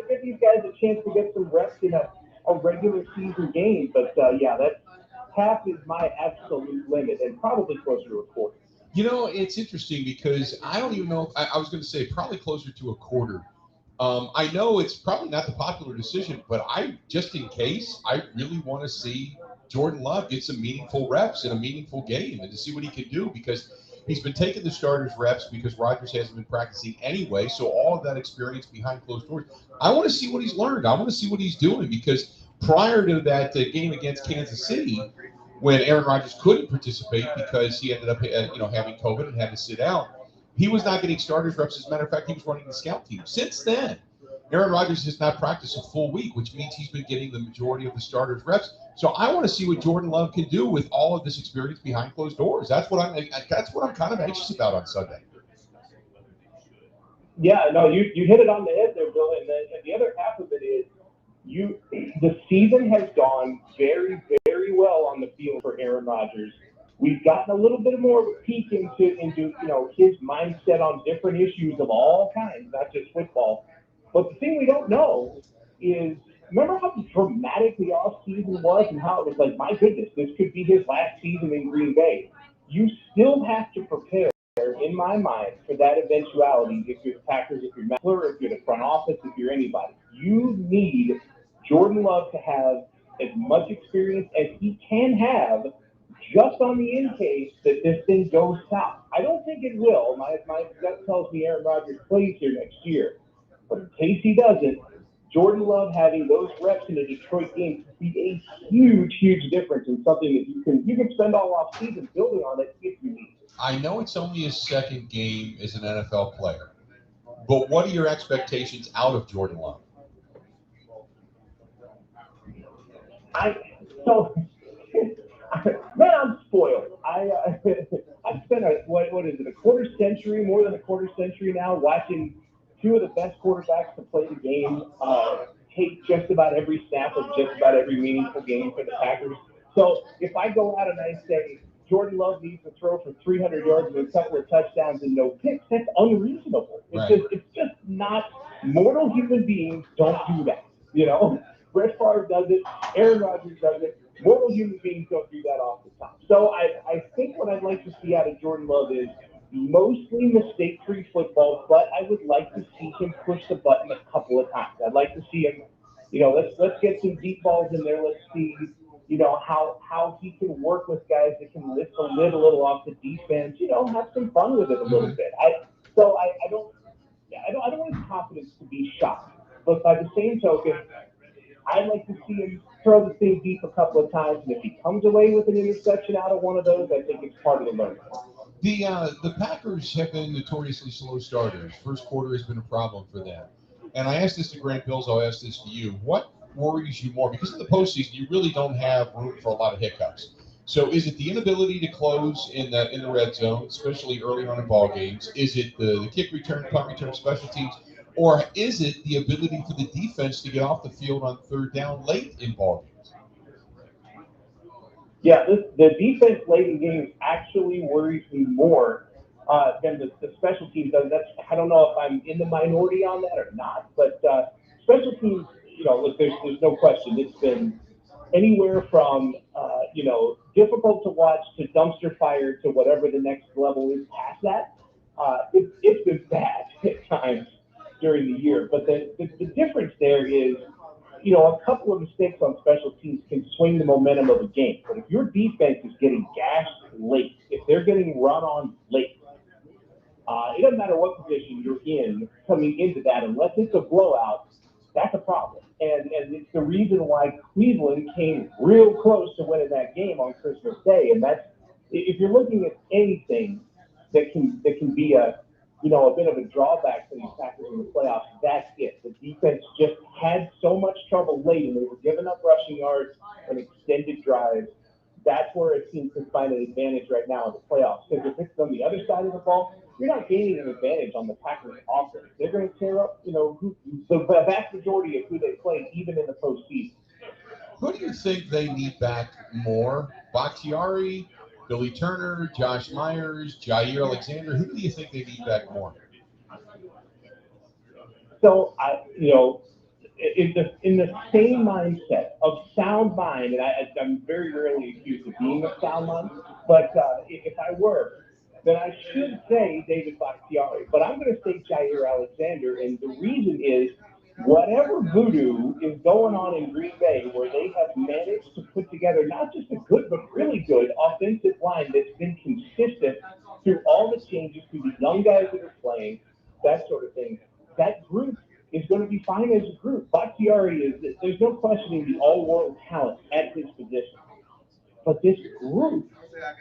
give these guys a chance to get some reps in a regular season game. But, that half is my absolute limit, and probably closer to a quarter. It's interesting because I don't even know. I was going to say probably closer to a quarter. I know it's probably not the popular decision, but just in case, I really want to see Jordan Love get some meaningful reps in a meaningful game and to see what he can do, because he's been taking the starters reps because Rodgers hasn't been practicing anyway. So all of that experience behind closed doors, I want to see what he's learned. I want to see what he's doing, because prior to that game against Kansas City, when Aaron Rodgers couldn't participate because he ended up having COVID and had to sit out, he was not getting starters reps. As a matter of fact, he was running the scout team. Since then, Aaron Rodgers has not practiced a full week, which means he's been getting the majority of the starters reps. So I want to see what Jordan Love can do with all of this experience behind closed doors. That's what I'm kind of anxious about on Sunday. Yeah, no, you hit it on the head there, Bill. And the other half of it is the season has gone very, very well on the field for Aaron Rodgers. We've gotten a little bit more of a peek into his mindset on different issues of all kinds, not just football. But the thing we don't know is, remember how dramatic the offseason was and how it was like, my goodness, this could be his last season in Green Bay. You still have to prepare, in my mind, for that eventuality. If you're the Packers, if you're Miller, if you're the front office, if you're anybody, you need Jordan Love to have as much experience as he can have just on the in case that this thing goes south. I don't think it will. My gut tells me Aaron Rodgers plays here next year. But in case he doesn't, Jordan Love having those reps in a Detroit game could be a huge, huge difference in something that you can spend all off season building on it if you need to. I know it's only his second game as an NFL player, but what are your expectations out of Jordan Love? Man, I'm spoiled. I've spent more than a quarter century now watching two of the best quarterbacks to play the game take just about every snap of just about every meaningful game for the Packers. So if I go out and I say Jordan Love needs to throw for 300 yards and a couple of touchdowns and no picks, that's unreasonable. It's just not. Mortal human beings don't do that. You know, Brett Favre does it. Aaron Rodgers does it. Mortal human beings don't do that off the top. So I think what I'd like to see out of Jordan Love is mostly mistake-free football, but I would like to see him push the button a couple of times. I'd like to see him, let's get some deep balls in there. Let's see, how he can work with guys that can lift the lid a little off the defense. Have some fun with it a little bit. I don't want his confidence to be shot, but by the same token, I'd like to see him throw the thing deep a couple of times, and if he comes away with an interception out of one of those, I think it's part of the learning. The Packers have been notoriously slow starters. First quarter has been a problem for them. And I asked this to Grant Bilse, I'll ask this to you. What worries you more? Because in the postseason, you really don't have room for a lot of hiccups. So is it the inability to close in the red zone, especially early on in ball games? Is it the kick return, punt return, special teams? Or is it the ability for the defense to get off the field on third down late in ball games? Yeah, the defense late in games actually worries me more than the special teams does. I don't know if I'm in the minority on that or not, but special teams, look, there's no question. It's been anywhere from, difficult to watch to dumpster fire to whatever the next level is past that. It's been bad at times during the year. But the difference there is, a couple of mistakes on special teams can swing the momentum of a game. But if your defense is getting gashed late, if they're getting run on late, it doesn't matter what position you're in coming into that, unless it's a blowout, that's a problem. And it's the reason why Cleveland came real close to winning that game on Christmas Day. And that's, if you're looking at anything that can be a bit of a drawback for these Packers in the playoffs, that's it. The defense just had so much trouble late, and they were giving up rushing yards and extended drives. That's where a team can find an advantage right now in the playoffs. Because if it's on the other side of the ball, you're not gaining an advantage on the Packers' offense. They're going to tear up, the vast majority of who they play, even in the postseason. Who do you think they need back more? Bakhtiari, Billy Turner, Josh Myers, Jair Alexander. Who do you think they need back more? So, in the same mindset of sound mind, and I'm very rarely accused of being of sound mind, but if I were, then I should say David Bakhtiari. But I'm going to say Jair Alexander, and the reason is whatever voodoo is going on in Green Bay, where they have managed to put together not just a good but really good offensive line that's been consistent through all the changes, through the young guys that are playing, that sort of thing, that group is going to be fine as a group. Bakhtiari there's no questioning the all-world talent at his position. But this group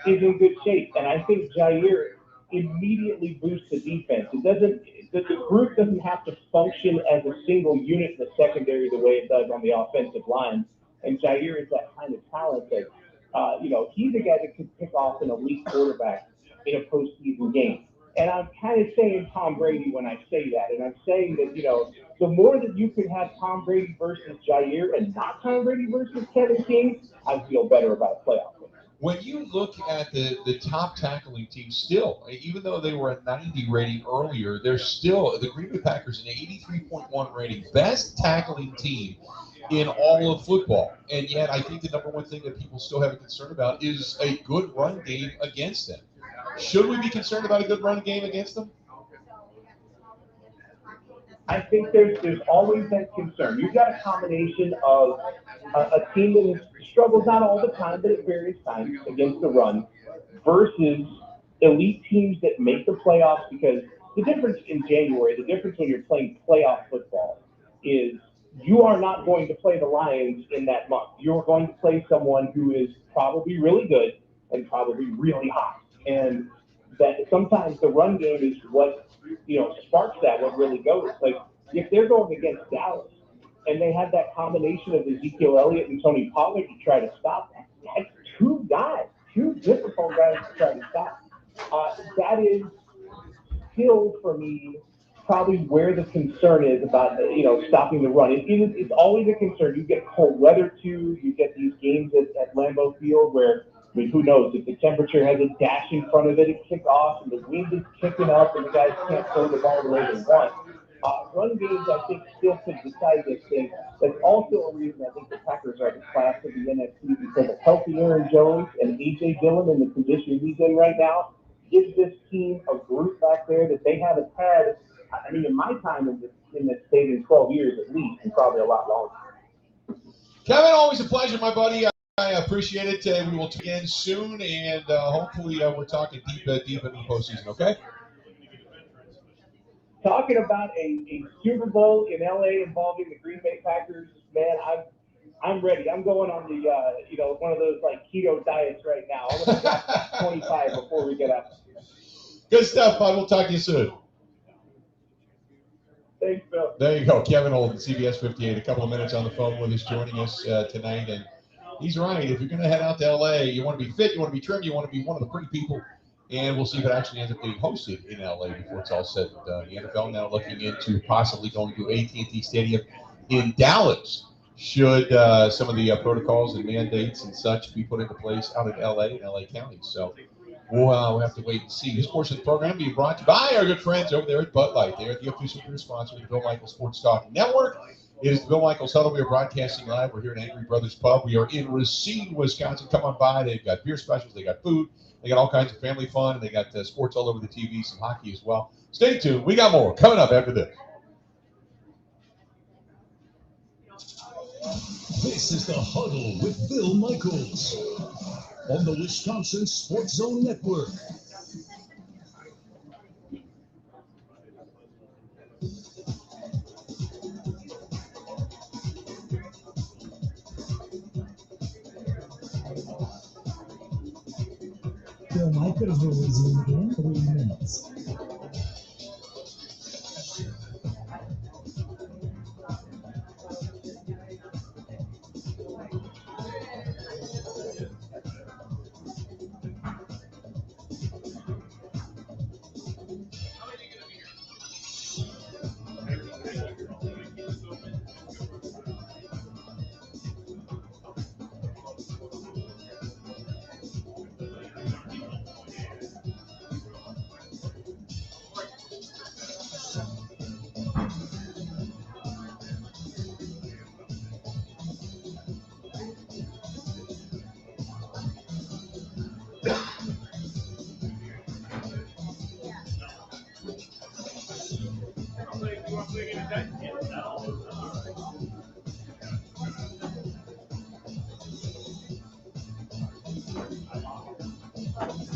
is in good shape, and I think Jair immediately boosts the defense. The group doesn't have to function as a single unit in the secondary the way it does on the offensive line. And Jair is that kind of talent that, he's a guy that can pick off an elite quarterback in a postseason game. And I'm kind of saying Tom Brady when I say that. And I'm saying that, the more that you can have Tom Brady versus Jair and not Tom Brady versus Kevin King, I feel better about a playoff. When you look at the top tackling team still, even though they were a 90 rating earlier, they're still, the Green Bay Packers, an 83.1 rating, best tackling team in all of football. And yet I think the number one thing that people still have a concern about is a good run game against them. Should we be concerned about a good run game against them? I think there's always that concern. You've got a combination of a team that struggles not all the time, but at various times against the run, versus elite teams that make the playoffs. Because the difference in January, the difference when you're playing playoff football is you are not going to play the Lions in that month. You're going to play someone who is probably really good and probably really hot. And that sometimes the run game is what, sparks that, what really goes. Like, if they're going against Dallas and they have that combination of Ezekiel Elliott and Tony Pollard to try to stop, that's two difficult guys to try to stop. That is still, for me, probably where the concern is about, stopping the run. It's always a concern. You get cold weather too. You get these games at Lambeau Field where, who knows, if the temperature has a dash in front of it at kickoff and the wind is kicking up and the guys can't throw the ball the way they want. Run games, I think, still could decide this thing. That's also a reason I think the Packers are the class of the NFC, because a healthy Aaron Jones and A.J. Dillon in the position he's in right now gives this team a group back there that they haven't had, in my time in this state, in 12 years at least, and probably a lot longer. Kevin, always a pleasure, my buddy. I appreciate it. We will talk again soon, and hopefully we're talking deep in the postseason, okay? Talking about a Super Bowl in LA involving the Green Bay Packers, man, I'm ready. I'm going on the one of those like keto diets right now. I'm going to drop 25 before we get up. Good stuff, bud. We'll talk to you soon. Thanks, Bill. There you go, Kevin Holden, CBS 58. A couple of minutes on the phone with us, joining us tonight, and he's right. If you're going to head out to LA, you want to be fit, you want to be trim, you want to be one of the pretty people. And we'll see if it actually ends up being hosted in LA before it's all said and done. The NFL now looking into possibly going to AT&T Stadium in Dallas, should some of the protocols and mandates and such be put into place out in LA and LA County. So we'll have to wait and see. This portion of the program being brought to you by our good friends over there at Bud Light. They are the official beer sponsor of the Bill Michaels Sports Talk Network. It is the Bill Michaels Huddle. We are broadcasting live. We're here at Angry Brothers Pub. We are in Racine, Wisconsin. Come on by. They've got beer specials. They got food. They got all kinds of family fun. And they got sports all over the TV, some hockey as well. Stay tuned. We got more coming up after this. This is the Huddle with Bill Michaels on the Wisconsin Sports Zone Network. Bill Michaels will resume in 3 minutes.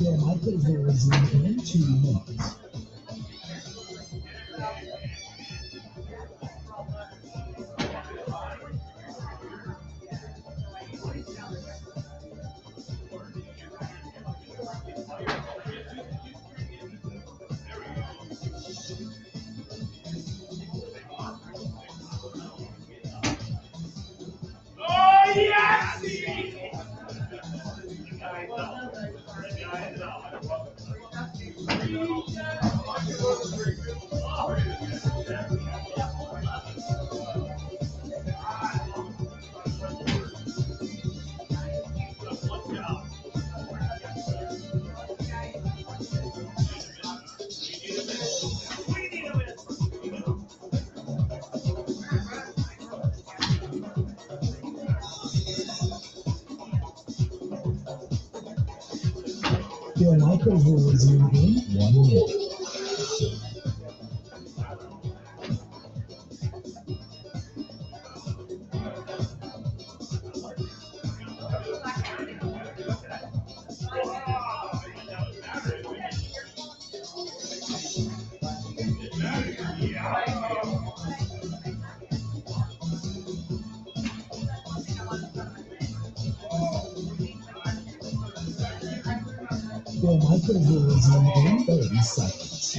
Bill Michaels will resume in 2 minutes. Bill Michaels will resume in 1 minute. Fill my conversion in 30 seconds.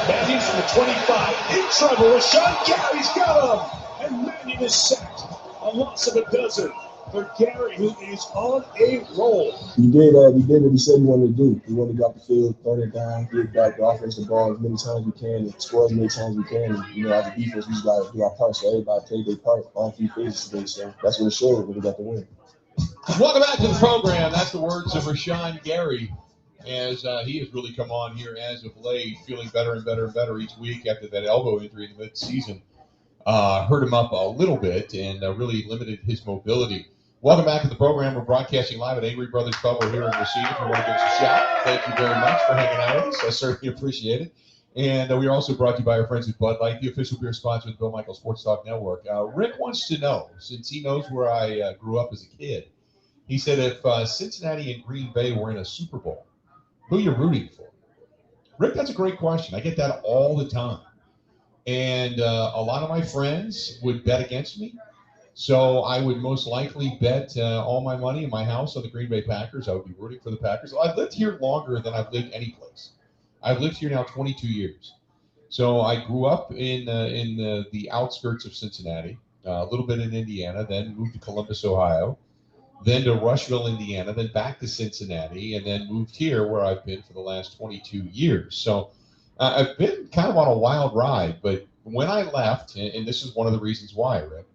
Manning from the 25. In trouble. Rashawn Gary's got him. And Manning is sacked. A loss of a dozen for Gary, who is on a roll. We did what we said we wanted to do. We wanted to go up the field, turn it down, get back the offensive ball as many times as we can, and score as many times as we can. And, you know, as a defense, we just got to do our part. So everybody played their part on 3 phases today. So that's what it showed when we got the win. Welcome back to the program. That's the words of Rashawn Gary, as he has really come on here as of late, feeling better and better and better each week after that elbow injury in the mid-season. Hurt him up a little bit and really limited his mobility. Welcome back to the program. We're broadcasting live at Angry Brothers Pub. We're here in Racine. If you want to give us a shout, thank you very much for hanging out with us. I certainly appreciate it. And we are also brought to you by our friends at Bud Light, the official beer sponsor of the Bill Michaels Sports Talk Network. Rick wants to know, since he knows where I grew up as a kid, he said if Cincinnati and Green Bay were in a Super Bowl, who are you rooting for? Rick, that's a great question. I get that all the time. And a lot of my friends would bet against me. So I would most likely bet all my money in my house on the Green Bay Packers. I would be rooting for the Packers. I've lived here longer than I've lived any place. I've lived here now 22 years. So I grew up in the outskirts of Cincinnati, a little bit in Indiana, then moved to Columbus, Ohio, then to Rushville, Indiana, then back to Cincinnati, and then moved here where I've been for the last 22 years. So I've been kind of on a wild ride. But when I left, and this is one of the reasons why, Rick,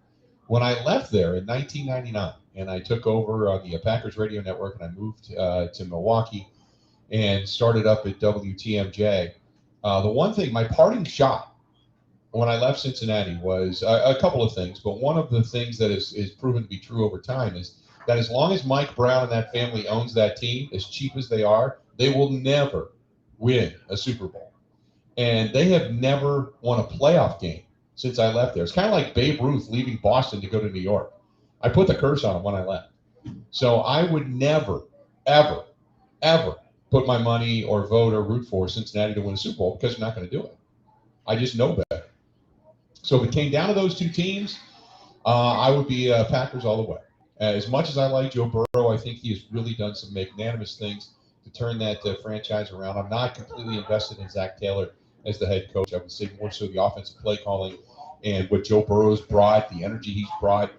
when I left there in 1999 and I took over on the Packers radio network and I moved to Milwaukee and started up at WTMJ, the one thing, my parting shot when I left Cincinnati was a couple of things. But one of the things that is proven to be true over time is that as long as Mike Brown and that family owns that team, as cheap as they are, they will never win a Super Bowl. And they have never won a playoff game since I left there. It's kind of like Babe Ruth leaving Boston to go to New York. I put the curse on him when I left. So I would never, ever, ever put my money or vote or root for Cincinnati to win a Super Bowl because they're not going to do it. I just know better. So if it came down to those two teams, I would be Packers all the way. As much as I like Joe Burrow, I think he has really done some magnanimous things to turn that franchise around. I'm not completely invested in Zach Taylor as the head coach. I would say more so the offensive play calling and what Joe Burrow's brought, the energy he's brought.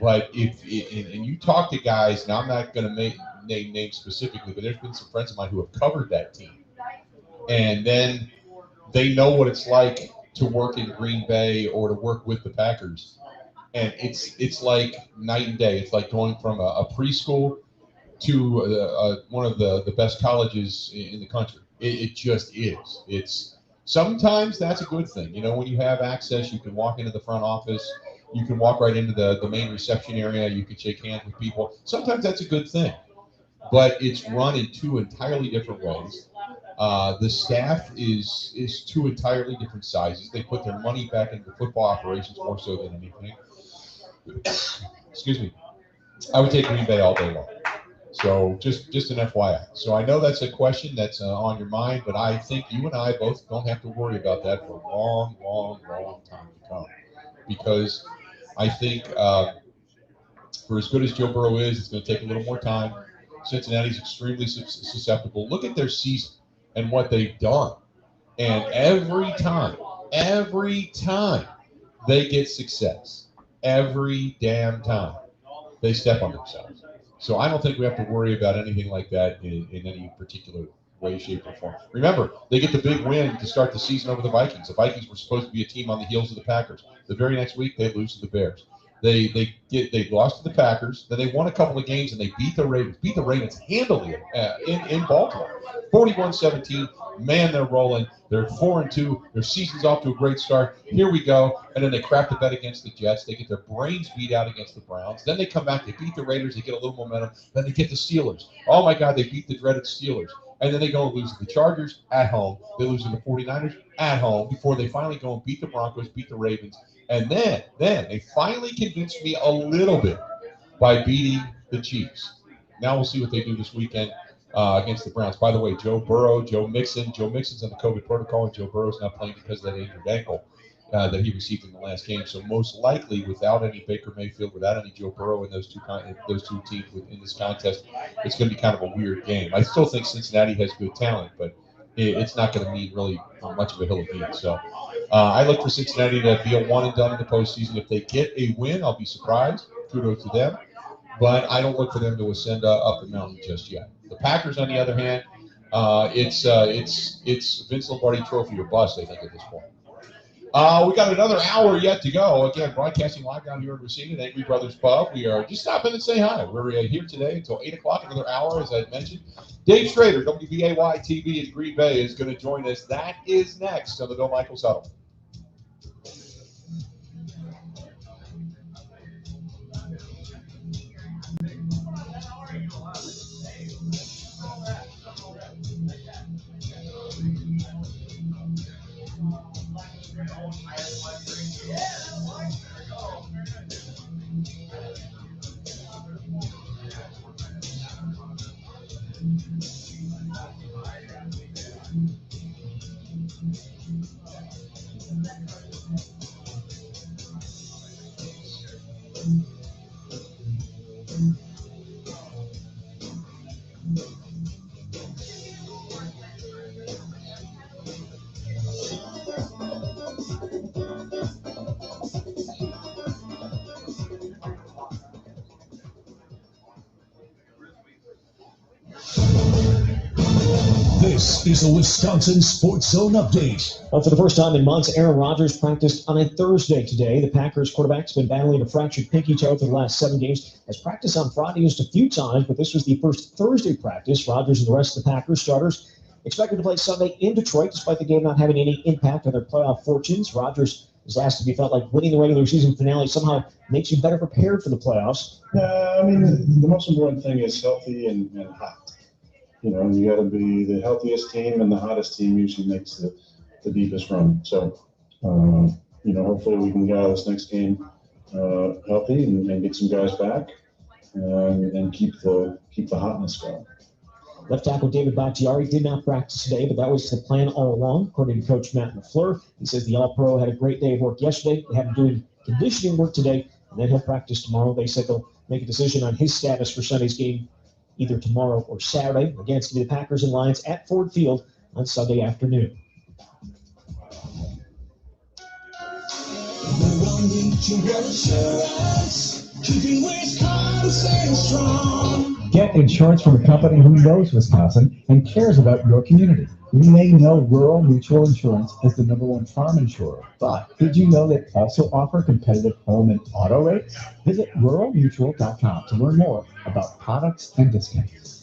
But if you talk to guys, now I'm not going to name names specifically, but there's been some friends of mine who have covered that team. And then they know what it's like to work in Green Bay or to work with the Packers. And it's like night and day. It's like going from a preschool to one of the best colleges in the country. It just is. It's sometimes that's a good thing. You know, when you have access, you can walk into the front office. You can walk right into the main reception area. You can shake hands with people. Sometimes that's a good thing. But it's run in two entirely different ways. The staff is two entirely different sizes. They put their money back into football operations more so than anything. Excuse me. I would take Green Bay all day long. So just an FYI. So I know that's a question that's on your mind, but I think you and I both don't have to worry about that for a long, long, long time to come. Because I think for as good as Joe Burrow is, it's going to take a little more time. Cincinnati's extremely susceptible. Look at their season and what they've done. And every time they get success, every damn time they step on themselves. So I don't think we have to worry about anything like that in any particular way, shape, or form. Remember, they get the big win to start the season over the Vikings. The Vikings were supposed to be a team on the heels of the Packers. The very next week, they lose to the Bears. They lost to the Packers. Then they won a couple of games and they beat the Ravens. Beat the Ravens handily in Baltimore, 41-17. Man, they're rolling. They're 4-2. Their season's off to a great start. Here we go. And then they crap the bet against the Jets. They get their brains beat out against the Browns. Then they come back. They beat the Raiders. They get a little momentum. Then they get the Steelers. Oh my God, they beat the dreaded Steelers. And then they go and lose to the Chargers at home. They lose to the 49ers at home before they finally go and beat the Broncos, beat the Ravens. And then they finally convinced me a little bit by beating the Chiefs. Now we'll see what they do this weekend against the Browns. By the way, Joe Burrow, Joe Mixon's on the COVID protocol, and Joe Burrow's not playing because of that injured ankle that he received in the last game. So most likely, without any Baker Mayfield, without any Joe Burrow in those two teams in this contest, it's going to be kind of a weird game. I still think Cincinnati has good talent, but it's not going to mean really much of a hill of beans. So I look for Cincinnati to be a one and done in the postseason. If they get a win, I'll be surprised. Kudos to them. But I don't look for them to ascend up the mountain just yet. The Packers, on the other hand, it's Vince Lombardi Trophy or bust, I think, at this point. We got another hour yet to go. Again, broadcasting live down here in Racine at Angry Brothers Pub. We are just stopping and say hi. We're here today until 8 o'clock, another hour, as I mentioned. Dave Schroeder, WBAY TV in Green Bay, is going to join us. That is next on the Bill Michaels Huddle. This is a Wisconsin Sports Zone update. Well, for the first time in months, Aaron Rodgers practiced on a Thursday today. The Packers quarterback's been battling a fractured pinky toe for the last 7 games. Has practiced on Friday just a few times, but this was the first Thursday practice. Rodgers and the rest of the Packers starters expected to play Sunday in Detroit, despite the game not having any impact on their playoff fortunes. Rodgers was asked if he felt like winning the regular season finale somehow makes you better prepared for the playoffs. I mean, the most important thing is healthy and hot. You know, you got to be the healthiest team, and the hottest team usually makes the deepest run. So, you know, hopefully we can get out of this next game healthy and get some guys back and keep the hotness going. Left tackle David Bakhtiari did not practice today, but that was the plan all along, according to Coach Matt LaFleur. He says the All-Pro had a great day of work yesterday. They have him doing conditioning work today, and then he'll practice tomorrow. They said they'll make a decision on his status for Sunday's game either tomorrow or Saturday. Again, it's going to be the Packers and Lions at Ford Field on Sunday afternoon. Get insurance from a company who knows Wisconsin and cares about your community. You may know Rural Mutual Insurance as the #1 farm insurer, but did you know they also offer competitive home and auto rates? Visit ruralmutual.com to learn more about products and discounts.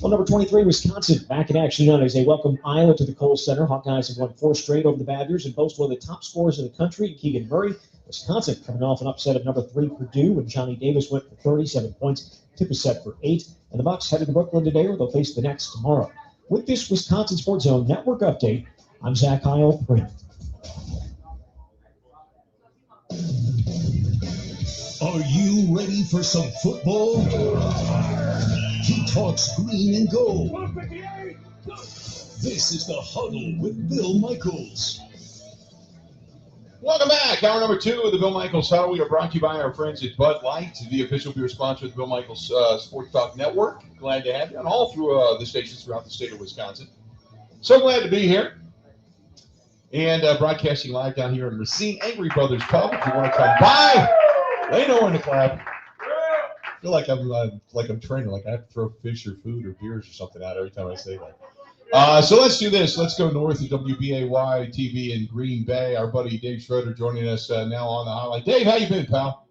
Well, number 23, Wisconsin, back in action tonight as they welcome Iowa to the Kohl Center. Hawkeyes have won 4 straight over the Badgers and boast one of the top scorers in the country, Keegan Murray. Wisconsin coming off an upset of number 3 Purdue when Johnny Davis went for 37 points. Tip is set for 8. And the Bucs headed to Brooklyn today, where they'll face the Knicks tomorrow. With this Wisconsin Sports Zone Network update, I'm Zach Heil. Are you ready for some football? He talks green and gold. This is the Huddle with Bill Michaels. Welcome back. Hour number 2 of the Bill Michaels Huddle. We are brought to you by our friends at Bud Light, the official beer sponsor of the Bill Michaels Sports Talk Network. Glad to have you on all through the stations throughout the state of Wisconsin. So glad to be here. And broadcasting live down here in Racine, Angry Brothers Pub. If you want to come by, they know when to clap. I feel like I'm training, like I have to throw fish or food or beers or something out every time I say that. So let's do this. Let's go north to WBAY TV in Green Bay. Our buddy Dave Schroeder joining us now on the hotline. Dave, how you been, pal?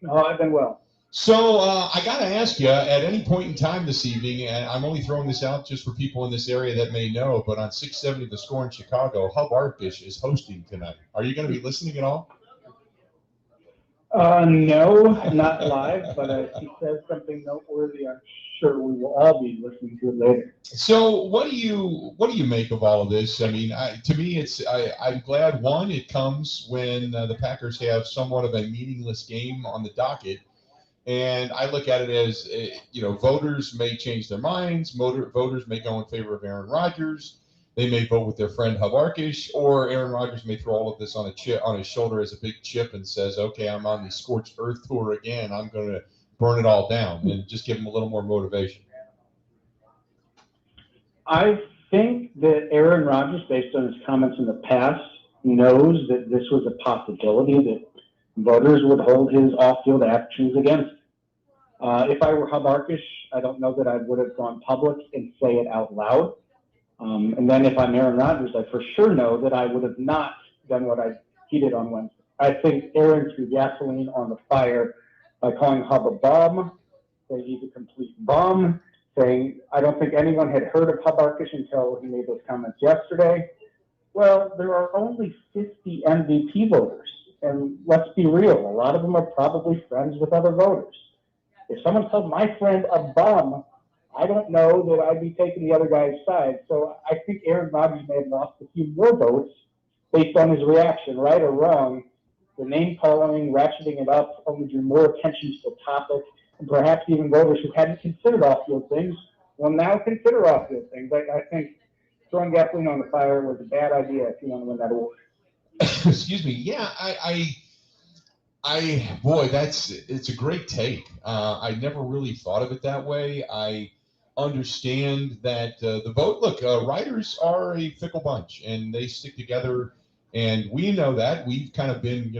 Oh, I've been well. So I got to ask you, at any point in time this evening, and I'm only throwing this out just for people in this area that may know, but on 670 The Score in Chicago, Hub Arkish is hosting tonight. Are you going to be listening at all? No, not live, but if he says something noteworthy, I'm sure we will all be listening to it later. So what do you make of all of this? I mean, to me, I'm glad, one, it comes when the Packers have somewhat of a meaningless game on the docket. And I look at it as, voters may change their minds. Voters may go in favor of Aaron Rodgers. They may vote with their friend Hub Arkish, or Aaron Rodgers may throw all of this on his shoulder as a big chip and says, okay, I'm on the scorched earth tour again. I'm going to burn it all down, and just give him a little more motivation. I think that Aaron Rodgers, based on his comments in the past, knows that this was a possibility that voters would hold his off-field actions against. If I were Hub Arkish, I don't know that I would have gone public and say it out loud. And then if I'm Aaron Rodgers, I for sure know that I would have not done what he did on Wednesday. I think Aaron threw gasoline on the fire by calling Hub a bum, saying he's a complete bum, saying I don't think anyone had heard of Hub Arkish until he made those comments yesterday. Well, there are only 50 MVP voters. And let's be real, a lot of them are probably friends with other voters. If someone called my friend a bum, I don't know that I'd be taking the other guy's side. So I think Aaron Rodgers may have lost a few more votes based on his reaction, right or wrong. The name calling, ratcheting it up, only drew more attention to the topic, and perhaps even voters who hadn't considered off-field things will now consider off-field things. I think throwing gasoline on the fire was a bad idea if you want to win that award. Excuse me. Yeah, boy, it's a great take. I never really thought of it that way. I understand that the vote. Look, writers are a fickle bunch, and they stick together. And we know that. We've kind of been,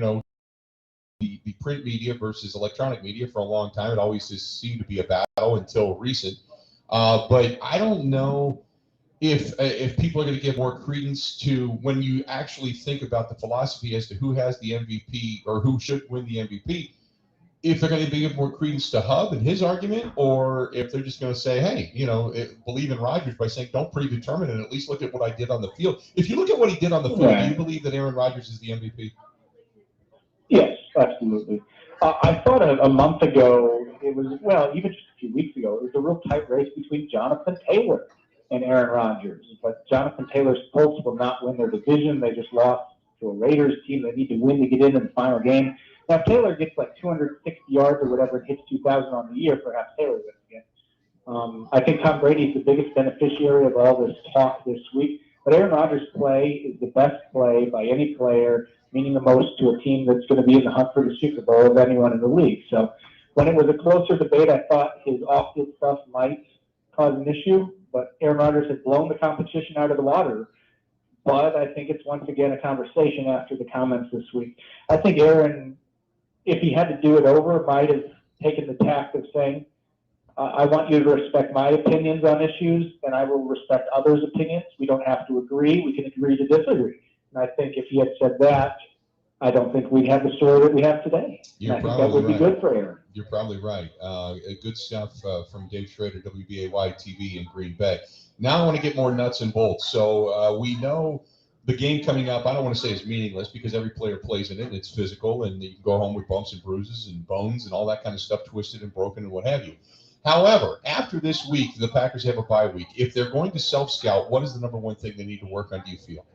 the print media versus electronic media for a long time. It always just seemed to be a battle until recent. But I don't know if people are going to give more credence to when you actually think about the philosophy as to who has the MVP or who should win the MVP, if they're going to give more credence to Hub and his argument, or if they're just going to say, hey, believe in Rodgers by saying don't predetermine and at least look at what I did on the field. If you look at what he did on the field, do you believe that Aaron Rodgers is the MVP? Yes, absolutely. I thought a month ago, it was, even just a few weeks ago, it was a real tight race between Jonathan Taylor and Aaron Rodgers. But Jonathan Taylor's Colts will not win their division. They just lost to a Raiders team they need to win to get in the final game. Now, if Taylor gets like 260 yards or whatever and hits 2,000 on the year, perhaps Taylor wins again. I think Tom Brady is the biggest beneficiary of all this talk this week. But Aaron Rodgers' play is the best play by any player, meaning the most to a team that's going to be in the hunt for the Super Bowl of anyone in the league. So when it was a closer debate, I thought his off-field stuff might cause an issue. But Aaron Rodgers has blown the competition out of the water. But I think it's once again a conversation after the comments this week. I think Aaron, if he had to do it over, might have taken the tact of saying, I want you to respect my opinions on issues, and I will respect others' opinions. We don't have to agree. We can agree to disagree. And I think if he had said that, I don't think we'd have the story that we have today. You're I think that would be good for Aaron. You're probably right. Good stuff from Dave Schroeder, WBAY TV in Green Bay. Now I want to get more nuts and bolts. So we know the game coming up, I don't want to say it's meaningless because every player plays in it and it's physical and you can go home with bumps and bruises and bones and all that kind of stuff twisted and broken and what have you. However, after this week, the Packers have a bye week. If they're going to self-scout, what is the number one thing they need to work on, do you feel?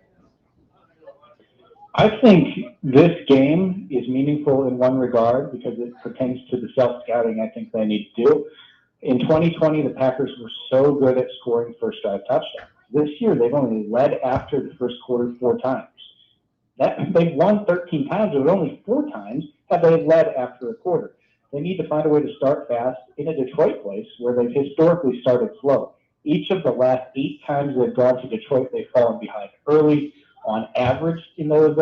I think this game is meaningful in one regard because it pertains to the self-scouting I think they need to do. In 2020, the Packers were so good at scoring first-drive touchdowns. This year, they've only led after the first quarter 4 times. They've won 13 times, but only 4 times have they led after a quarter. They need to find a way to start fast in a Detroit place where they've historically started slow. Each of the last 8 times they've gone to Detroit, they've fallen behind early. On average, in those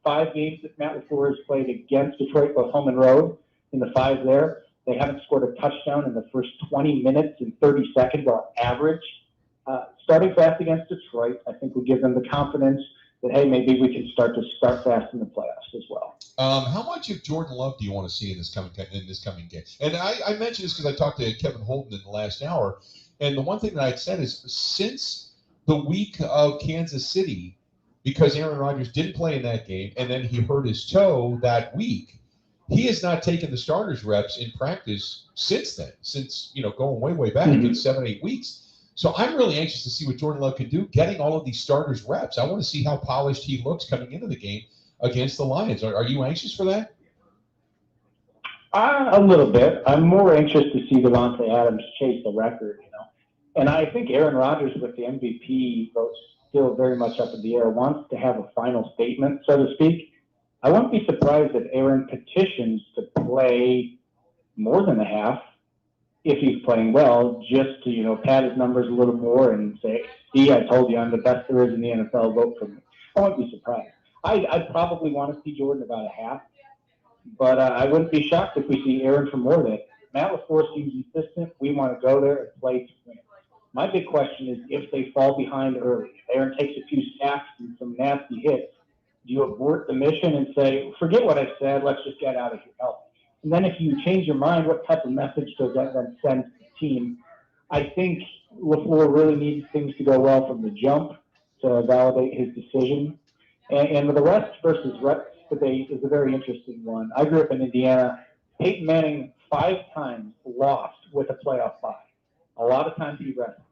5 games that Matt LaFleur has played against Detroit, both home and road, in the 5 there, they haven't scored a touchdown in the first 20 minutes and 30 seconds on average. Starting fast against Detroit, I think, will give them the confidence that, hey, maybe we can start fast in the playoffs as well. How much of Jordan Love do you want to see in this coming game? And I mentioned this because I talked to Kevin Holden in the last hour, and the one thing that I'd said is since the week of Kansas City, because Aaron Rodgers didn't play in that game, and then he hurt his toe that week, he has not taken the starters reps in practice since then, since, going way back, a good 7-8 weeks. So I'm really anxious to see what Jordan Love can do, getting all of these starters reps. I want to see how polished he looks coming into the game against the Lions. Are you anxious for that? A little bit. I'm more anxious to see Devontae Adams chase the record, And I think Aaron Rodgers, with the MVP vote still very much up in the air, wants to have a final statement, so to speak. I wouldn't be surprised if Aaron petitions to play more than a half if he's playing well, just to, pad his numbers a little more and say, see, I told you I'm the best there is in the NFL, vote for me. I wouldn't be surprised. I'd probably want to see Jordan about a half, but I wouldn't be shocked if we see Aaron for more than it. Matt LaFleur seems insistent. We want to go there and play to win. My big question is if they fall behind early, if Aaron takes a few sacks and some nasty hits, do you abort the mission and say, forget what I said, let's just get out of here healthy? And then if you change your mind, what type of message does that then send to the team? I think LaFleur really needs things to go well from the jump to validate his decision. And the rest versus reps debate is a very interesting one. I grew up in Indiana. Peyton Manning 5 times lost with a playoff bye. A lot of times he rested.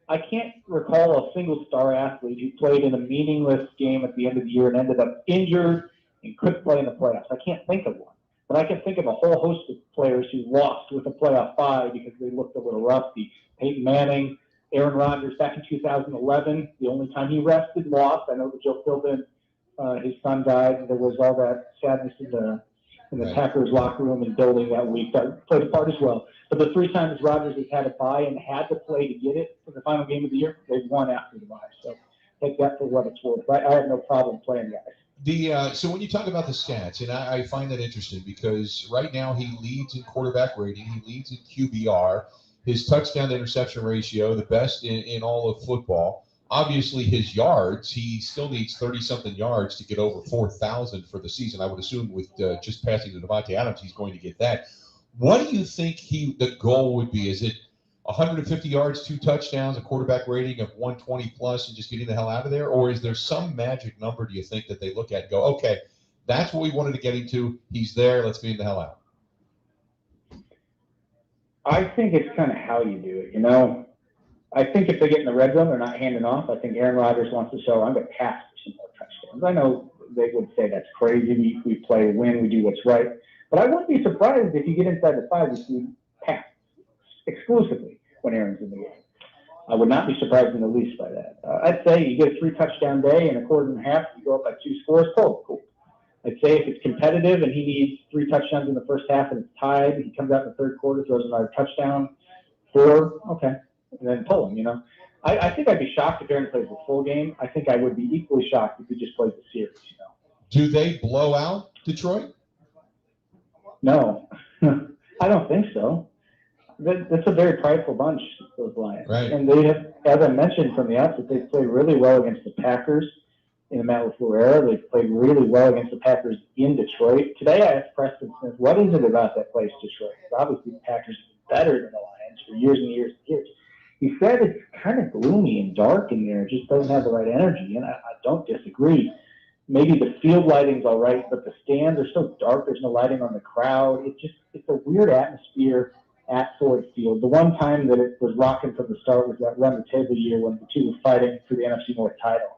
I can't recall a single star athlete who played in a meaningless game at the end of the year and ended up injured and couldn't play in the playoffs. I can't think of one. But I can think of a whole host of players who lost with a playoff bye because they looked a little rusty. Peyton Manning, Aaron Rodgers back in 2011, the only time he rested, lost. I know that Joe Philbin, his son died, and there was all that sadness in the Packers locker room and building that week. That played a part as well. But the 3 times Rodgers has had a bye and had to play to get it for the final game of the year, they've won after the bye. So take that for what it's worth. I have no problem playing guys. So when you talk about the stats, and I find that interesting because right now he leads in quarterback rating, he leads in QBR, his touchdown to interception ratio, the best in all of football. Obviously, his yards, he still needs 30-something yards to get over 4,000 for the season. I would assume with just passing to Devontae Adams, he's going to get that. What do you think the goal would be? Is it 150 yards, 2 touchdowns, a quarterback rating of 120 plus, and just getting the hell out of there? Or is there some magic number, do you think, that they look at and go, okay, that's what we wanted to get him to. He's there. Let's get him the hell out. I think it's kind of how you do it, I think if they get in the red zone, they're not handing off. I think Aaron Rodgers wants to show, I'm going to pass for some more touchdowns. I know they would say that's crazy. We play, win, we do what's right. But I wouldn't be surprised if you get inside the 5, you see pass exclusively when Aaron's in the game. I would not be surprised in the least by that. I'd say you get a 3-touchdown day and a quarter and a half, you go up by 2 scores, cool. I'd say if it's competitive and he needs 3 touchdowns in the first half and it's tied, he comes out in the third quarter, throws another touchdown, 4, okay. And then pull him, I think I'd be shocked if Aaron plays the full game. I think I would be equally shocked if he just plays the series, Do they blow out Detroit? No, I don't think so. That's a very prideful bunch, those Lions. Right. And they have, as I mentioned from the outset, they played really well against the Packers in the Matt LaFleur era. They played really well against the Packers in Detroit. Today I asked Preston Smith, what is it about that place, Detroit? Obviously the Packers are better than the Lions for years and years and years. He said it's kind of gloomy and dark in there. It just doesn't have the right energy, and I don't disagree. Maybe the field lighting's all right, but the stands are so dark. There's no lighting on the crowd. It's a weird atmosphere at Ford Field. The one time that it was rocking from the start was that run the table year when the two were fighting for the NFC North title.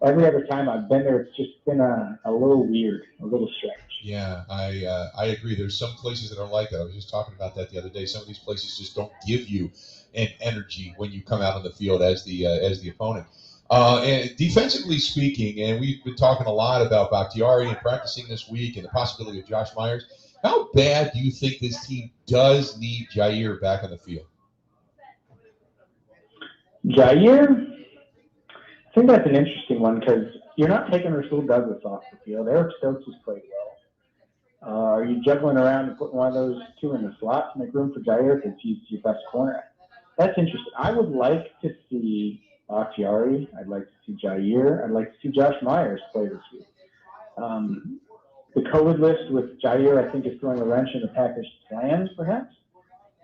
Every other time I've been there, it's just been a little weird, a little strange. Yeah, I agree. There's some places that are like that. I was just talking about that the other day. Some of these places just don't give you an energy when you come out on the field as the opponent. And defensively speaking, and we've been talking a lot about Bakhtiari and practicing this week and the possibility of Josh Myers. How bad do you think this team does need Jair back on the field? Jair? I think that's an interesting one because you're not taking Rasul Douglas off the field. Eric Stokes has played well. Are you juggling around and putting one of those 2 in the slot to make room for Jair because he's your best corner? That's interesting. I would like to see Bakhtiari. I'd like to see Jair. I'd like to see Josh Myers play this week. The COVID list with Jair, I think, is throwing a wrench in the Packers' plans, perhaps.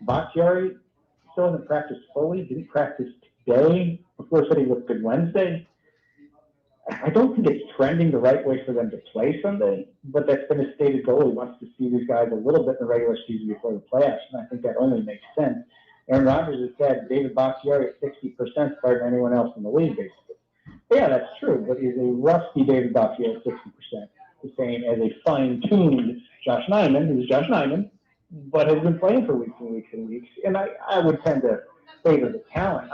Bakhtiari still hasn't practiced fully, didn't practice today. Before said he looked good Wednesday. I don't think it's trending the right way for them to play Sunday, but that's been his stated goal. He wants to see these guys a little bit in the regular season before the playoffs, and I think that only makes sense. Aaron Rodgers has said David Bakhtiari at 60% better than anyone else in the league, basically. Yeah, that's true, but he's a rusty David Bakhtiari at 60%. The same as a fine-tuned Josh Nyman, who's Josh Nyman, but has been playing for weeks and weeks and weeks. And I would tend to favor the talent.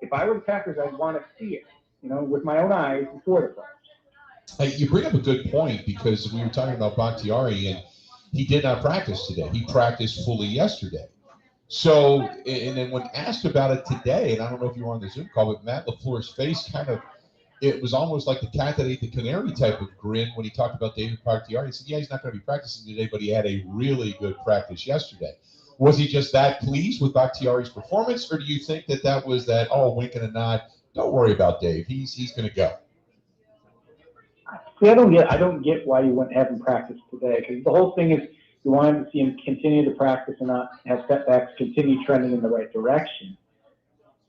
If I were the Packers, I'd want to see it, with my own eyes before the playoffs. You bring up a good point, because we were talking about Bakhtiari, and he did not practice today. He practiced fully yesterday. So, and then when asked about it today, and I don't know if you were on the Zoom call, but Matt LaFleur's face it was almost like the cat that ate the canary type of grin when he talked about David Bakhtiari. He said, yeah, he's not going to be practicing today, but he had a really good practice yesterday. Was he just that pleased with Bakhtiari's performance, or do you think that was that, wink and a nod, don't worry about Dave, he's going to go? See, I don't get why you wouldn't have him practice today, because the whole thing is you want him to see him continue to practice and not have setbacks, continue trending in the right direction.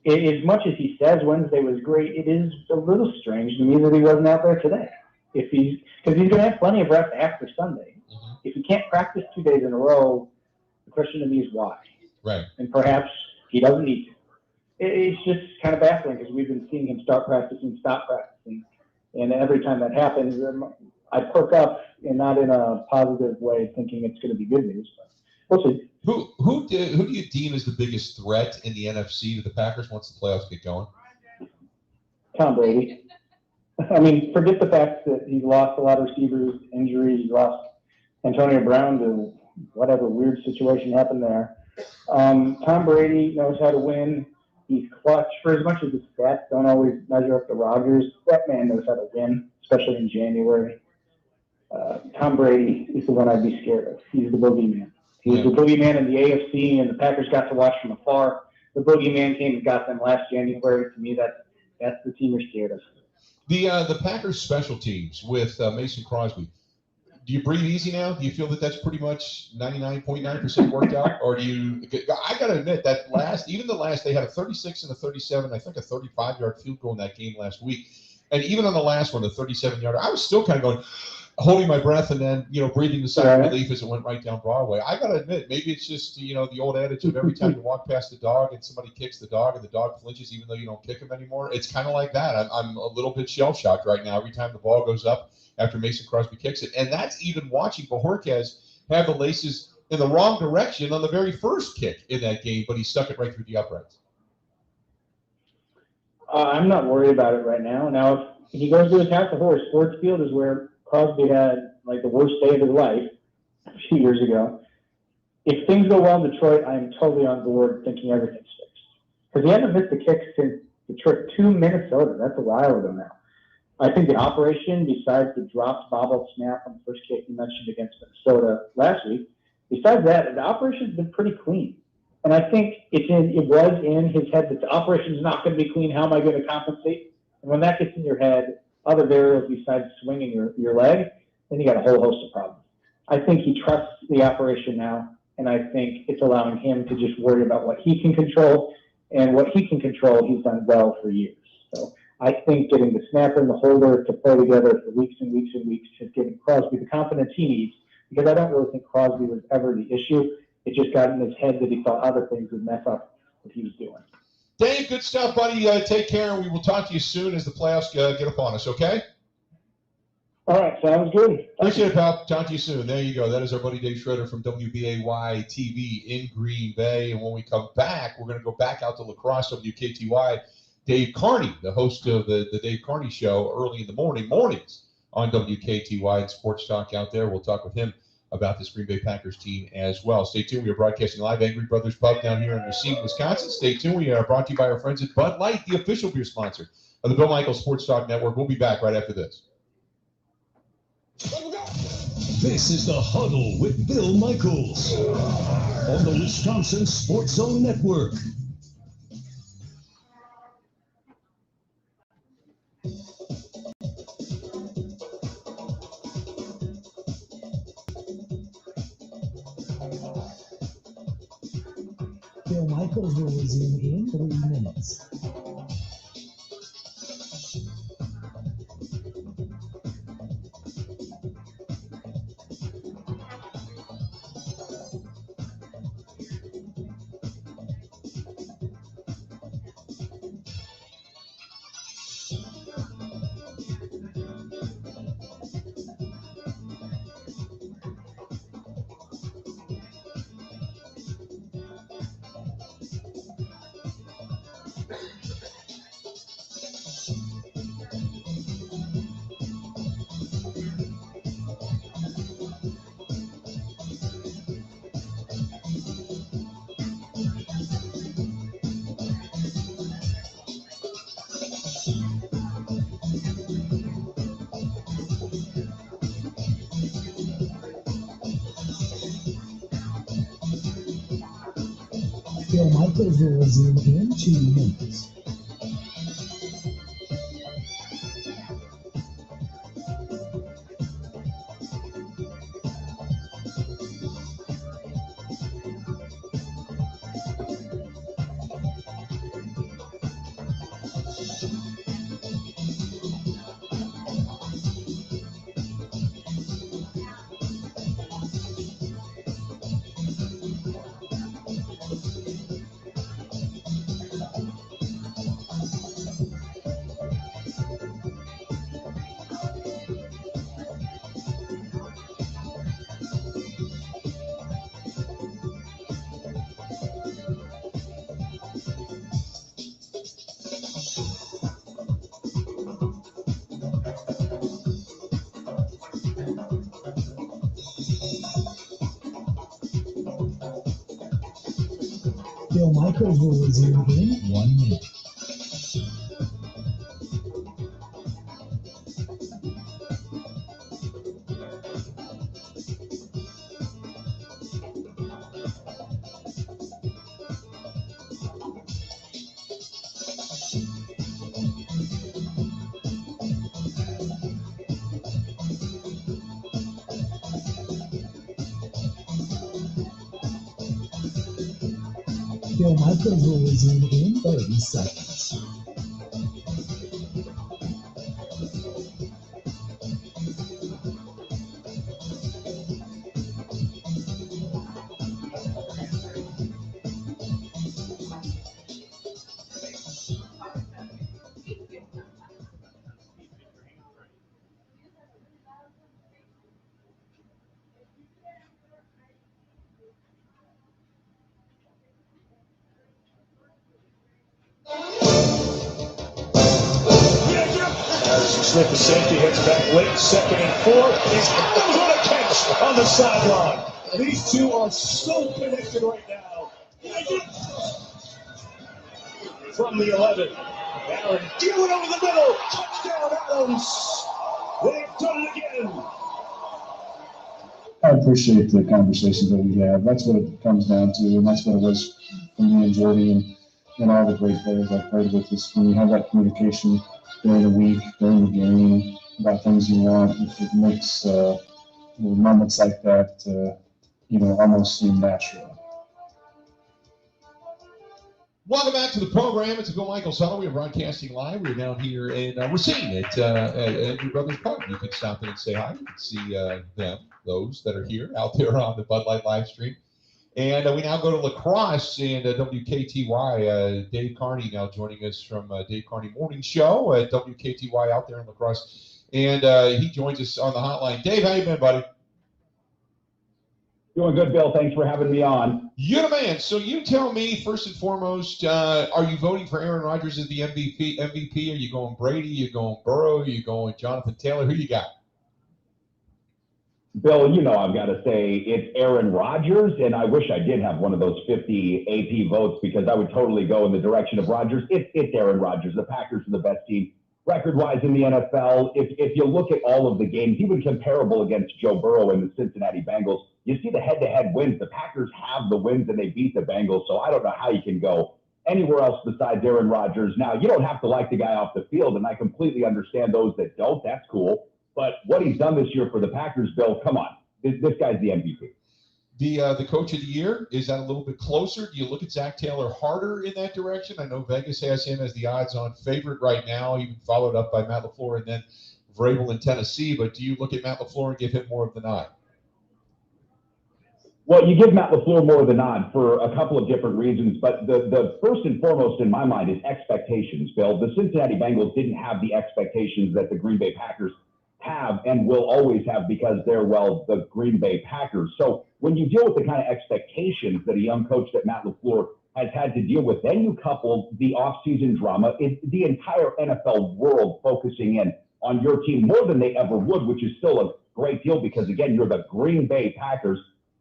As much as he says Wednesday was great, it is a little strange to me that he wasn't out there today. Because he's going to have plenty of reps after Sunday. Mm-hmm. If he can't practice 2 days in a row, the question to me is why. Right. And perhaps he doesn't need to. It's just kind of baffling, because we've been seeing him start practicing, stop practicing. And every time that happens, I perk up, and not in a positive way, thinking it's going to be good news. But we'll see. Who do you deem as the biggest threat in the NFC to the Packers once the playoffs get going? Tom Brady. I mean, forget the fact that he's lost a lot of receivers, injuries. He lost Antonio Brown to whatever weird situation happened there. Tom Brady knows how to win. He's clutch. For as much as his stats don't always measure up to Rodgers, that man knows how to win, especially in January. Tom Brady is the one I'd be scared of. He's the boogeyman. He was the boogeyman in the AFC, and the Packers got to watch from afar. The boogeyman came and got them last January. To me, that's the team you're scared of. The Packers special teams with Mason Crosby. Do you breathe easy now? Do you feel that that's pretty much 99.9% worked out? Or do you – I got to admit that they had a 36 and a 37, I think a 35-yard field goal in that game last week. And even on the last one, the 37-yarder, I was still kind of going – holding my breath and then, breathing the sigh of relief as it went right down Broadway. I got to admit, maybe it's just, the old adage of every time you walk past the dog and somebody kicks the dog and the dog flinches even though you don't kick him anymore. It's kind of like that. I'm a little bit shell-shocked right now every time the ball goes up after Mason Crosby kicks it. And that's even watching Bojorquez have the laces in the wrong direction on the very first kick in that game, but he stuck it right through the uprights. I'm not worried about it right now. Now, if he goes to attack the horse, Ford Field is where Crosby had the worst day of his life a few years ago. If things go well in Detroit, I am totally on board thinking everything's fixed. Because he hasn't missed a kick since the trip to Minnesota. That's a while ago now. I think the operation, besides the dropped bobble snap on the first kick you mentioned against Minnesota last week, besides that, the operation's been pretty clean. And I think it was in his head that the operation's not going to be clean. How am I going to compensate? And when that gets in your head, other variables besides swinging your leg, then you got a whole host of problems. I think he trusts the operation now, and I think it's allowing him to just worry about what he can control, and what he can control, he's done well for years. So I think getting the snapper and the holder to play together for weeks and weeks and weeks has given Crosby the confidence he needs, because I don't really think Crosby was ever the issue. It just got in his head that he thought other things would mess up what he was doing. Dave, good stuff, buddy. Take care, and we will talk to you soon as the playoffs get upon us, okay? All right, sounds good. Appreciate it, pal. Talk to you soon. There you go. That is our buddy Dave Schroeder from WBAY TV in Green Bay. And when we come back, we're going to go back out to Lacrosse, WKTY. Dave Carney, the host of the Dave Carney Show, early in the mornings on WKTY and Sports Talk out there. We'll talk with him about this Green Bay Packers team as well. Stay tuned. We are broadcasting live Angry Brothers Pub down here in Racine, Wisconsin. Stay tuned. We are brought to you by our friends at Bud Light, the official beer sponsor of the Bill Michaels Sports Talk Network. We'll be back right after this. This is the Huddle with Bill Michaels on the Wisconsin Sports Zone Network. Bill Michaels will resume in 3 minutes. Bill Michaels will resume in 2 minutes. Bill Michaels will resume in 1 minute. Bill Michaels will resume in 30 seconds. Smith, the safety, heads back late, 2nd and 4. He's what a catch on the sideline. These two are so connected right now. From the 11, Allen dealing over the middle. Touchdown, Adams. They've done it again. I appreciate the conversations that we have. That's what it comes down to, and that's what it was for me and Jordy and all the great players I've played with. Is when you have that communication during the week, during the game, about things you want, it makes moments like that, almost seem natural. Welcome back to the program. It's a Bill Michaels Huddle. We are broadcasting live. We're down here in Racine at your brother's pub. You can stop in and say hi. You can see those that are here out there on the Bud Light live stream. And we now go to Lacrosse and WKTY. Dave Carney now joining us from Dave Carney Morning Show at WKTY out there in Lacrosse. And he joins us on the hotline. Dave, how you been, buddy? Doing good, Bill. Thanks for having me on. You're the man. So you tell me, first and foremost, are you voting for Aaron Rodgers as the MVP? Are you going Brady? Are you going Burrow? Are you going Jonathan Taylor? Who you got? Bill, I've got to say it's Aaron Rodgers, and I wish I did have one of those 50 AP votes because I would totally go in the direction of Rodgers. It's Aaron Rodgers. The Packers are the best team record-wise in the NFL. If you look at all of the games, even comparable against Joe Burrow and the Cincinnati Bengals, you see the head-to-head wins. The Packers have the wins, and they beat the Bengals, so I don't know how you can go anywhere else besides Aaron Rodgers. Now, you don't have to like the guy off the field, and I completely understand those that don't. That's cool. But what he's done this year for the Packers, Bill, come on. This guy's the MVP. The coach of the year, is that a little bit closer? Do you look at Zach Taylor harder in that direction? I know Vegas has him as the odds-on favorite right now, even followed up by Matt LaFleur and then Vrabel in Tennessee. But do you look at Matt LaFleur and give him more of the nod? Well, you give Matt LaFleur more of the nod for a couple of different reasons, but the first and foremost in my mind is expectations, Bill. The Cincinnati Bengals didn't have the expectations that the Green Bay Packers have and will always have because they're, well, the Green Bay Packers. So when you deal with the kind of expectations that a young coach that Matt LaFleur has had to deal with, then you couple the offseason drama, the entire NFL world focusing in on your team more than they ever would, which is still a great deal because, again, you're the Green Bay Packers.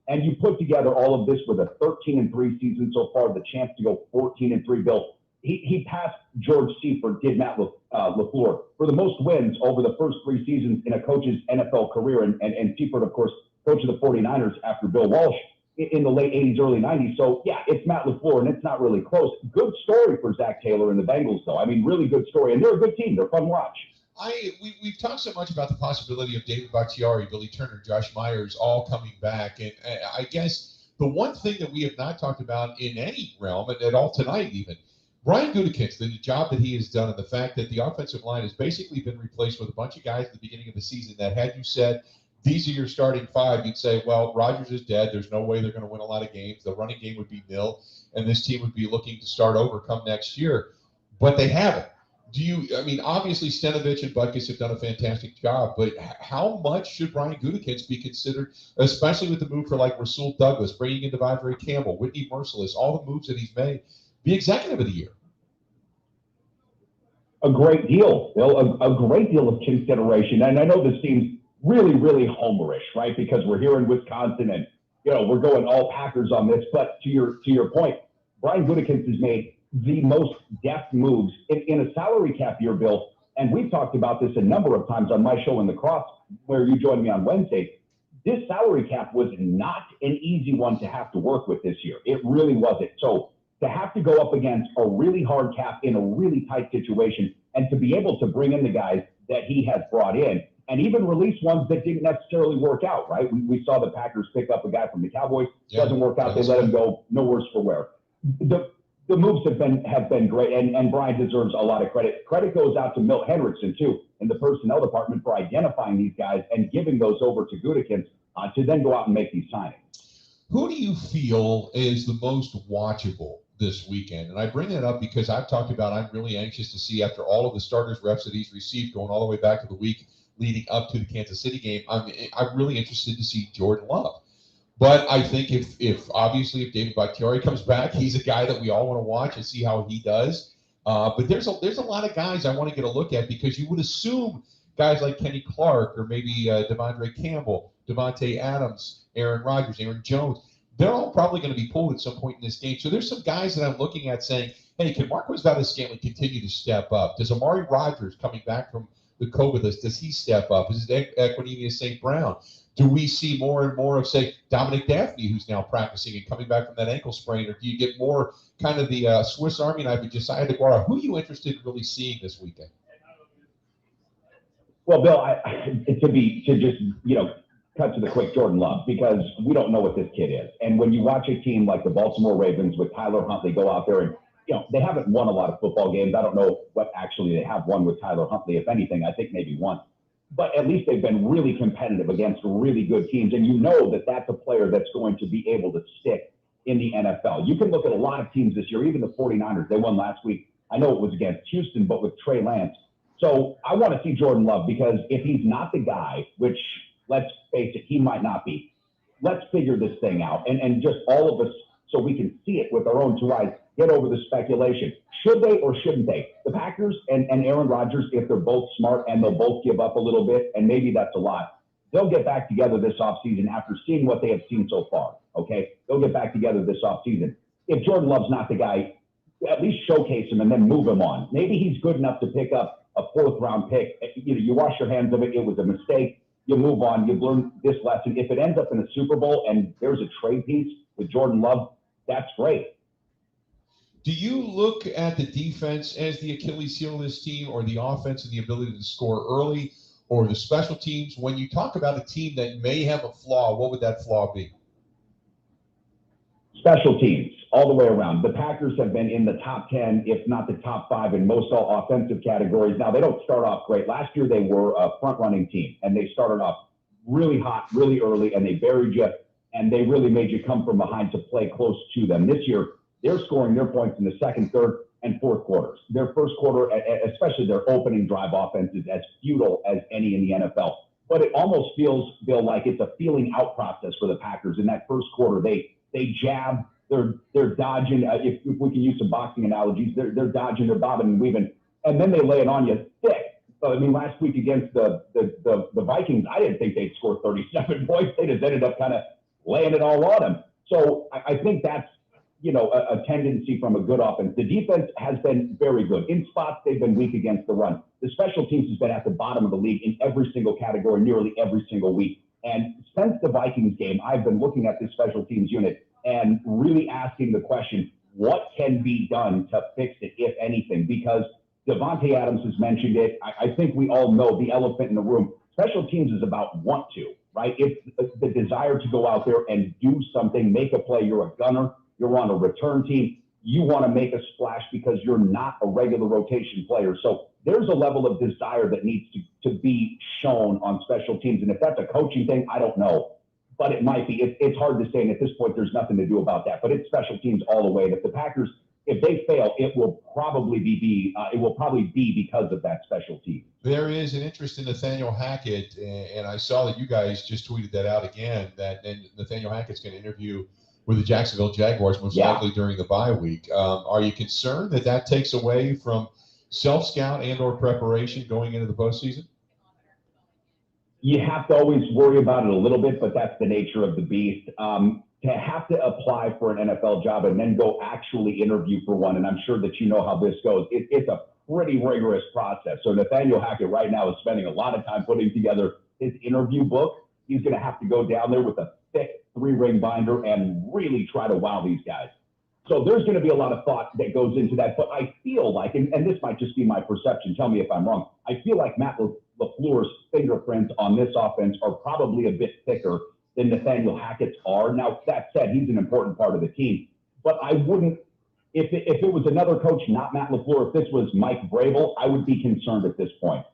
And you put together all of this with a 13-3 season so far, the chance to go 14-3. Bill, he passed George Seifert, did Matt LaFleur, for the most wins over the first 3 seasons in a coach's NFL career. And Seifert, of course, coach of the 49ers after Bill Walsh in the late 80s, early 90s. So, yeah, it's Matt LaFleur, and it's not really close. Good story for Zach Taylor and the Bengals, though. I mean, really good story. And they're a good team. They're fun to watch. We've talked so much about the possibility of David Bakhtiari, Billy Turner, Josh Myers all coming back. And I guess the one thing that we have not talked about in any realm, and at all tonight even, Brian Gutekunst, the job that he has done, and the fact that the offensive line has basically been replaced with a bunch of guys at the beginning of the season that had you said, these are your starting 5, you'd say, well, Rodgers is dead. There's no way they're going to win a lot of games. The running game would be nil, and this team would be looking to start over come next year. But they haven't. Obviously Stenovich and Butkus have done a fantastic job, but how much should Brian Gutekunst be considered, especially with the move for like Rasul Douglas, bringing in Devondre Campbell, Whitney Merciless, all the moves that he's made, the executive of the year? A great deal, Bill, a great deal of consideration. And I know this seems really, really homerish, right? Because we're here in Wisconsin and, we're going all Packers on this. But to your point, Brian Gutekunst has made the most deft moves in a salary cap year, Bill. And we've talked about this a number of times on my show in Lacrosse, where you joined me on Wednesday. This salary cap was not an easy one to have to work with this year. It really wasn't. So to have to go up against a really hard cap in a really tight situation and to be able to bring in the guys that he has brought in and even release ones that didn't necessarily work out, right? We saw the Packers pick up a guy from the Cowboys. Doesn't work out. They let him go. No worse for wear. The moves have been great, and Brian deserves a lot of credit. Credit goes out to Milt Henriksen, too, in the personnel department for identifying these guys and giving those over to Gutekunst to then go out and make these signings. Who do you feel is the most watchable this weekend? And I bring that up because I've talked about I'm really anxious to see, after all of the starters reps that he's received going all the way back to the week leading up to the Kansas City game, I'm really interested to see Jordan Love. But I think if David Bakhtiari comes back, he's a guy that we all want to watch and see how he does. But there's a lot of guys I want to get a look at, because you would assume guys like Kenny Clark or maybe Devondre Campbell, Devontae Adams, Aaron Rodgers, Aaron Jones, they're all probably going to be pulled at some point in this game. So there's some guys that I'm looking at saying, hey, can Marquez Valdes-Scantling continue to step up? Does Amari Rodgers, coming back from the COVID list, does he step up? Is it Equanimeous St. Brown? Do we see more and more of, say, Dominic Daphne, who's now practicing and coming back from that ankle sprain? Or do you get more kind of the Swiss Army knife of Josiah DeGuara? Who are you interested in really seeing this weekend? Well, Bill, to just cut to the quick, Jordan Love, because we don't know what this kid is. And when you watch a team like the Baltimore Ravens with Tyler Huntley go out there and, they haven't won a lot of football games. I don't know what actually they have won with Tyler Huntley. If anything, I think maybe one. But at least they've been really competitive against really good teams. And you know that that's a player that's going to be able to stick in the NFL. You can look at a lot of teams this year, even the 49ers. They won last week. I know it was against Houston, but with Trey Lance. So I want to see Jordan Love, because if he's not the guy, which, let's face it, he might not be, let's figure this thing out. And just all of us, so we can see it with our own 2 eyes, get over the speculation. Should they or shouldn't they? The Packers and Aaron Rodgers, if they're both smart and they'll both give up a little bit, and maybe that's a lot, they'll get back together this offseason after seeing what they have seen so far, okay? They'll get back together this offseason. If Jordan Love's not the guy, at least showcase him and then move him on. Maybe he's good enough to pick up a 4th-round pick. You wash your hands of it. It was a mistake. You move on. You've learned this lesson. If it ends up in a Super Bowl and there's a trade piece with Jordan Love, that's great. Do you look at the defense as the Achilles heel of this team, or the offense and the ability to score early, or the special teams? When you talk about a team that may have a flaw, what would that flaw be? Special teams, all the way around. The Packers have been in the top 10, if not the top 5 in most all offensive categories. Now, they don't start off great. Last year, they were a front-running team, and they started off really hot, really early, and they buried you, and they really made you come from behind to play close to them. This year, they're scoring their points in the second, third, and fourth quarters. Their first quarter, especially their opening drive offense, is as futile as any in the NFL. But it almost feels, Bill, like it's a feeling out process for the Packers. In that first quarter, they jab, they're dodging. If we can use some boxing analogies, they're dodging, they're bobbing and weaving, and then they lay it on you thick. So, I mean, last week against the Vikings, I didn't think they'd score 37 points. They just ended up kind of laying it all on them. So I think that's, a tendency from a good offense. The defense has been very good. In spots, they've been weak against the run. The special teams has been at the bottom of the league in every single category, nearly every single week. And since the Vikings game, I've been looking at this special teams unit and really asking the question, what can be done to fix it, if anything? Because Davante Adams has mentioned it. I think we all know the elephant in the room. Special teams is about want to, right? It's the desire to go out there and do something, make a play. You're a gunner. You're on a return team. You want to make a splash because you're not a regular rotation player. So there's a level of desire that needs to be shown on special teams. And if that's a coaching thing, I don't know. But it might be. It's hard to say. And at this point, there's nothing to do about that. But it's special teams all the way. And if the Packers, if they fail, it will probably be because of that special team. There is an interest in Nathaniel Hackett, and I saw that you guys just tweeted that out again, that Nathaniel Hackett's going to interview with the Jacksonville Jaguars most likely during the bye week. Are you concerned that takes away from self-scout and or preparation going into the postseason? You have to always worry about it a little bit, but that's the nature of the beast. To have to apply for an NFL job and then go actually interview for one, and I'm sure that you know how this goes, it's a pretty rigorous process. So Nathaniel Hackett right now is spending a lot of time putting together his interview book. He's going to have to go down there with a thick 3-ring binder and really try to wow these guys. So there's going to be a lot of thought that goes into that. But I feel like, and this might just be my perception, tell me if I'm wrong, I feel like Matt LaFleur's fingerprints on this offense are probably a bit thicker than Nathaniel Hackett's are. Now, that said, he's an important part of the team. But I wouldn't, if it was another coach, not Matt LaFleur, if this was Mike Vrabel, I would be concerned at this point.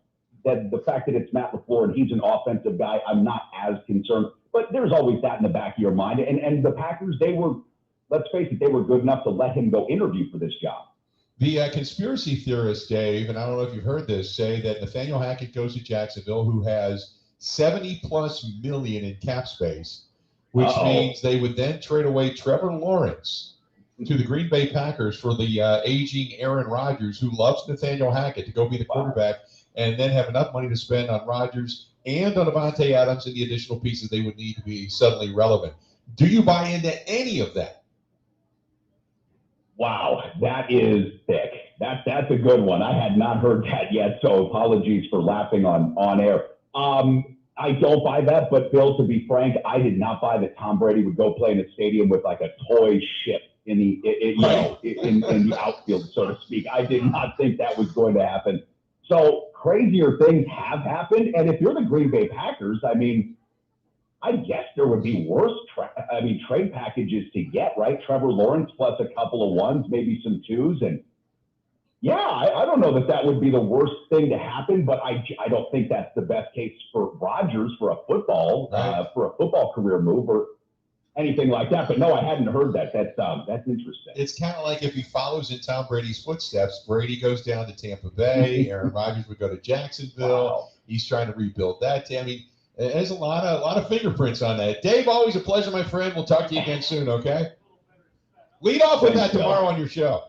That the fact that it's Matt LaFleur and he's an offensive guy, I'm not as concerned. But there's always that in the back of your mind. And the Packers, let's face it, they were good enough to let him go interview for this job. The conspiracy theorists, Dave, and I don't know if you've heard this, say that Nathaniel Hackett goes to Jacksonville, who has $70+ million in cap space, which means they would then trade away Trevor Lawrence to the Green Bay Packers for the aging Aaron Rodgers, who loves Nathaniel Hackett, to go be the quarterback, and then have enough money to spend on Rodgers and on Davante Adams and the additional pieces they would need to be suddenly relevant. Do you buy into any of that? Wow, that is thick. That's a good one. I had not heard that yet, so apologies for laughing on air. I don't buy that, but Bill, to be frank, I did not buy that Tom Brady would go play in a stadium with like a toy ship in the outfield, so to speak. I did not think that was going to happen. So crazier things have happened, and if you're the Green Bay Packers, I mean, I guess there would be worse trade packages to get, right? Trevor Lawrence plus a couple of ones, maybe some twos, and yeah, I don't know that would be the worst thing to happen, but I don't think that's the best case for Rodgers for a football career move or anything like that. But no, I hadn't heard that. That's interesting. It's kind of like if he follows in Tom Brady's footsteps, Brady goes down to Tampa Bay, Aaron Rodgers would go to Jacksonville. Wow. He's trying to rebuild that team. I mean, there's a lot of fingerprints on that. Dave, always a pleasure, my friend. We'll talk to you again soon, okay? Lead off with that tomorrow on your show.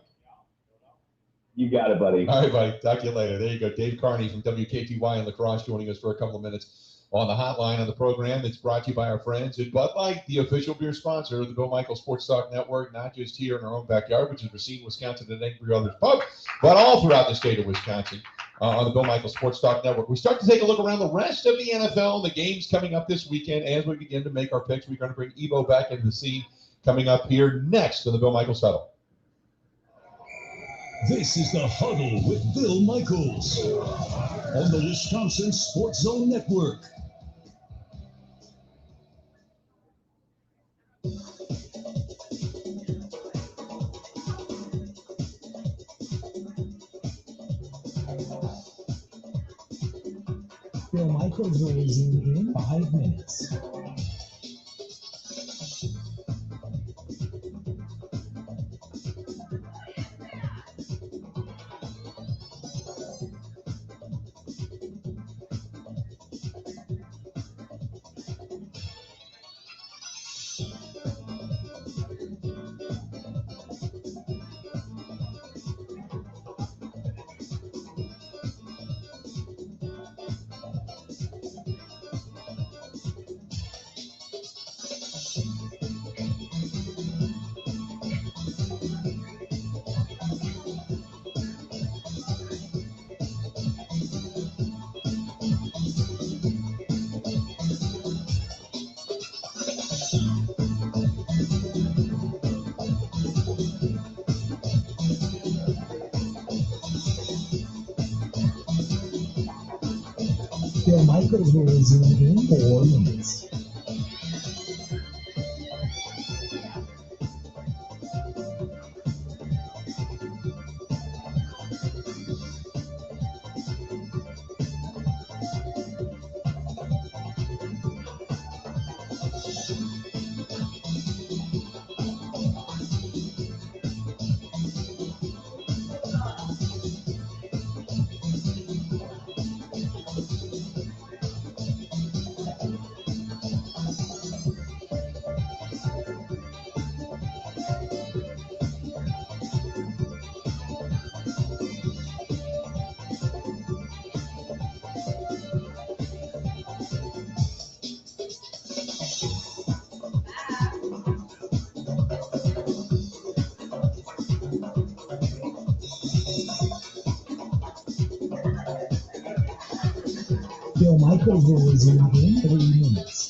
You got it, buddy. All right, buddy. Talk to you later. There you go. Dave Carney from WKTY in Lacrosse joining us for a couple of minutes on the hotline on the program. It's brought to you by our friends at Bud Light, the official beer sponsor of the Bill Michaels Sports Talk Network, not just here in our own backyard, which is Racine, Wisconsin, and Angry Others Pub, but all throughout the state of Wisconsin on the Bill Michaels Sports Talk Network. We start to take a look around the rest of the NFL and the games coming up this weekend as we begin to make our picks. We're going to bring Ebo back into the scene coming up here next on the Bill Michaels Huddle. This is the Huddle with Bill Michaels on the Wisconsin Sports Zone Network. Bill Michaels rolls in 5 minutes. Bill Michaels will resume in 4 minutes. Bill Michaels will resume in 3 minutes.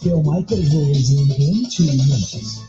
Bill Michaels will resume in 2 minutes.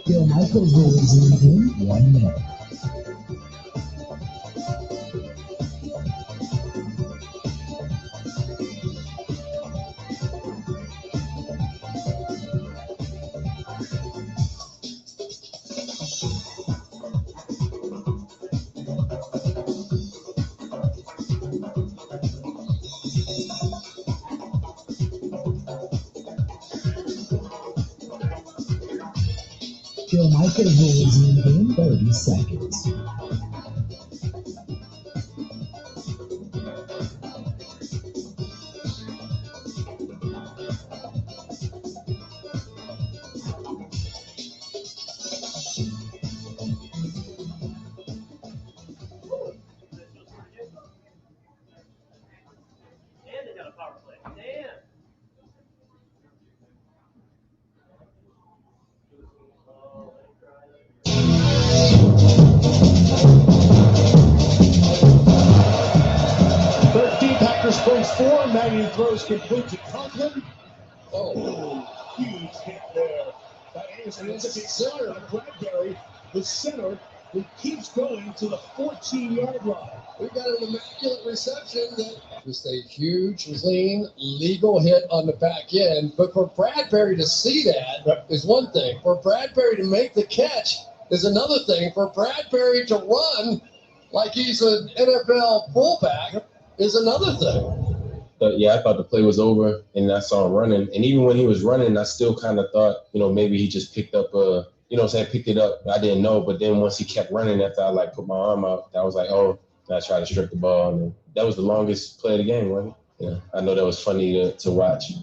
Bill Michaels will resume in 1 minute. Bill Michaels will resume in 30 seconds. Manning throws complete to Conklin. Oh, huge hit there by Anderson. It's a big center by Bradbury, the center, who keeps going to the 14-yard line. We got an immaculate reception that just a huge, clean, legal hit on the back end. But for Bradbury to see that is one thing. For Bradbury to make the catch is another thing. For Bradbury to run like he's an NFL fullback is another thing. But yeah, I thought the play was over, and I saw him running. And even when he was running, I still kind of thought, maybe he just picked up picked it up. I didn't know. But then once he kept running, after I put my arm out, I was like, oh, I tried to strip the ball. And that was the longest play of the game, wasn't it? Yeah, I know that was funny to watch.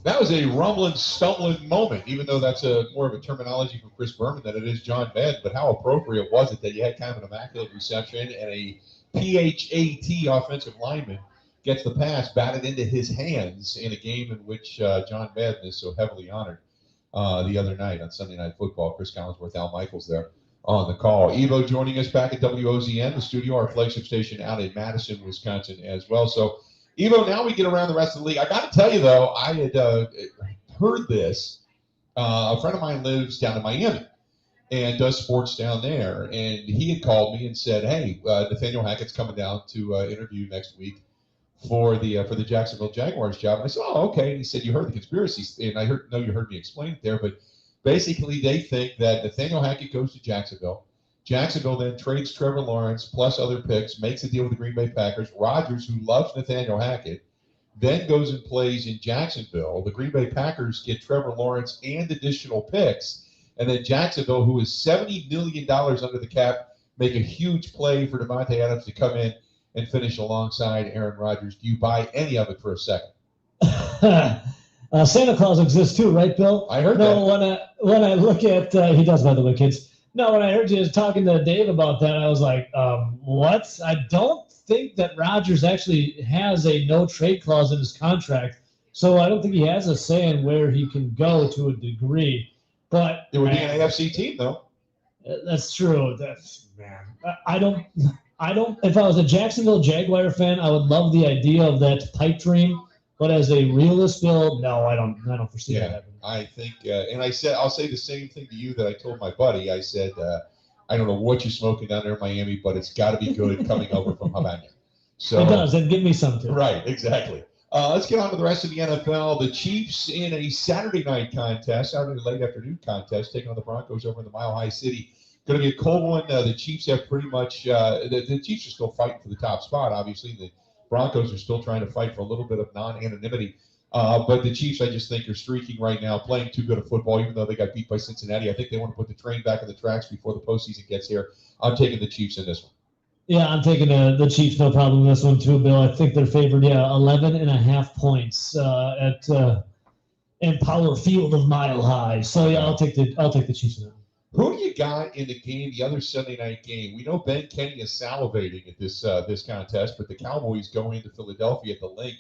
That was a rumbling, stumbling moment, even though that's more of a terminology from Chris Berman than it is John Madden. But how appropriate was it that you had kind of an immaculate reception and a PHAT offensive lineman gets the pass batted into his hands in a game in which John Madden is so heavily honored the other night on Sunday Night Football. Chris Collinsworth, Al Michaels there on the call. Evo joining us back at WOZN, the studio, our flagship station out in Madison, Wisconsin as well. So, Evo, now we get around the rest of the league. I got to tell you, though, I had heard this. A friend of mine lives down in Miami and does sports down there. And he had called me and said, hey, Nathaniel Hackett's coming down to interview next week for the Jacksonville Jaguars job. And I said, oh, okay. And he said, you heard the conspiracy. And I know you heard me explain it there. But basically, they think that Nathaniel Hackett goes to Jacksonville. Jacksonville then trades Trevor Lawrence plus other picks, makes a deal with the Green Bay Packers. Rodgers, who loves Nathaniel Hackett, then goes and plays in Jacksonville. The Green Bay Packers get Trevor Lawrence and additional picks. And then Jacksonville, who is $70 million under the cap, make a huge play for Devontae Adams to come in and finish alongside Aaron Rodgers. Do you buy any of it for a second? Santa Claus exists too, right, Bill? I heard that. When I look at he does, by the way, kids. No, when I heard you talking to Dave about that, I was like, what? I don't think that Rodgers actually has a no trade clause in his contract, so I don't think he has a say in where he can go to a degree. But it would be an AFC team, though. That's true. I don't. If I was a Jacksonville Jaguar fan, I would love the idea of that pipe dream. But as a realist, Bill, no, I don't foresee that happening. I think, and I'll say the same thing to you that I told my buddy. I said, I don't know what you're smoking down there in Miami, but it's got to be good coming over from Havana. So it does, and give me some too. Right, exactly. Let's get on to the rest of the NFL. The Chiefs in a Saturday night contest, Saturday late afternoon contest, taking on the Broncos over in the Mile High City. Going to be a cold one. The Chiefs have pretty much the Chiefs are still fighting for the top spot. Obviously, the Broncos are still trying to fight for a little bit of non-anonymity. But the Chiefs, I just think, are streaking right now, playing too good a football, even though they got beat by Cincinnati. I think they want to put the train back on the tracks before the postseason gets here. I'm taking the Chiefs in this one. Yeah, I'm taking the Chiefs, no problem in this one too, Bill. I think they're favored, 11.5 points at Empower Field of Mile High. So yeah, I'll take the Chiefs in that. Who do you got in the game, the other Sunday night game? We know Ben Kenny is salivating at this contest, but the Cowboys go into Philadelphia at the Link,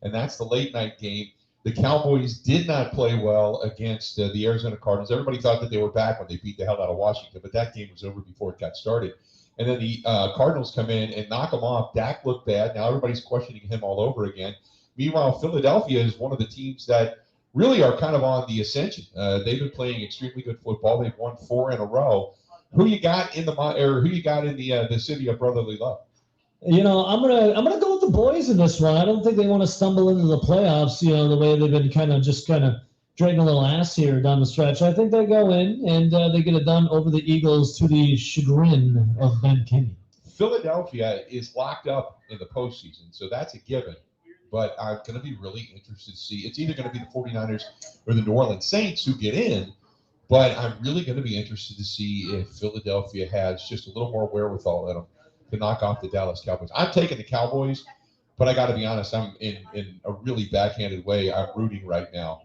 and that's the late night game. The Cowboys did not play well against the Arizona Cardinals. Everybody thought that they were back when they beat the hell out of Washington, but that game was over before it got started. And then the Cardinals come in and knock them off. Dak looked bad. Now everybody's questioning him all over again. Meanwhile, Philadelphia is one of the teams that really are kind of on the ascension. They've been playing extremely good football. They've won 4 in a row. Who you got in the city of brotherly love? I'm gonna go with the boys in this one. I don't think they want to stumble into the playoffs. The way they've been kind of dragging a little ass here down the stretch. I think they go in and they get it done over the Eagles to the chagrin of Ben Kenny. Philadelphia is locked up in the postseason, so that's a given. But I'm going to be really interested to see. It's either going to be the 49ers or the New Orleans Saints who get in, but I'm really going to be interested to see if Philadelphia has just a little more wherewithal in them to knock off the Dallas Cowboys. I'm taking the Cowboys, but I got to be honest, I'm in a really backhanded way. I'm rooting right now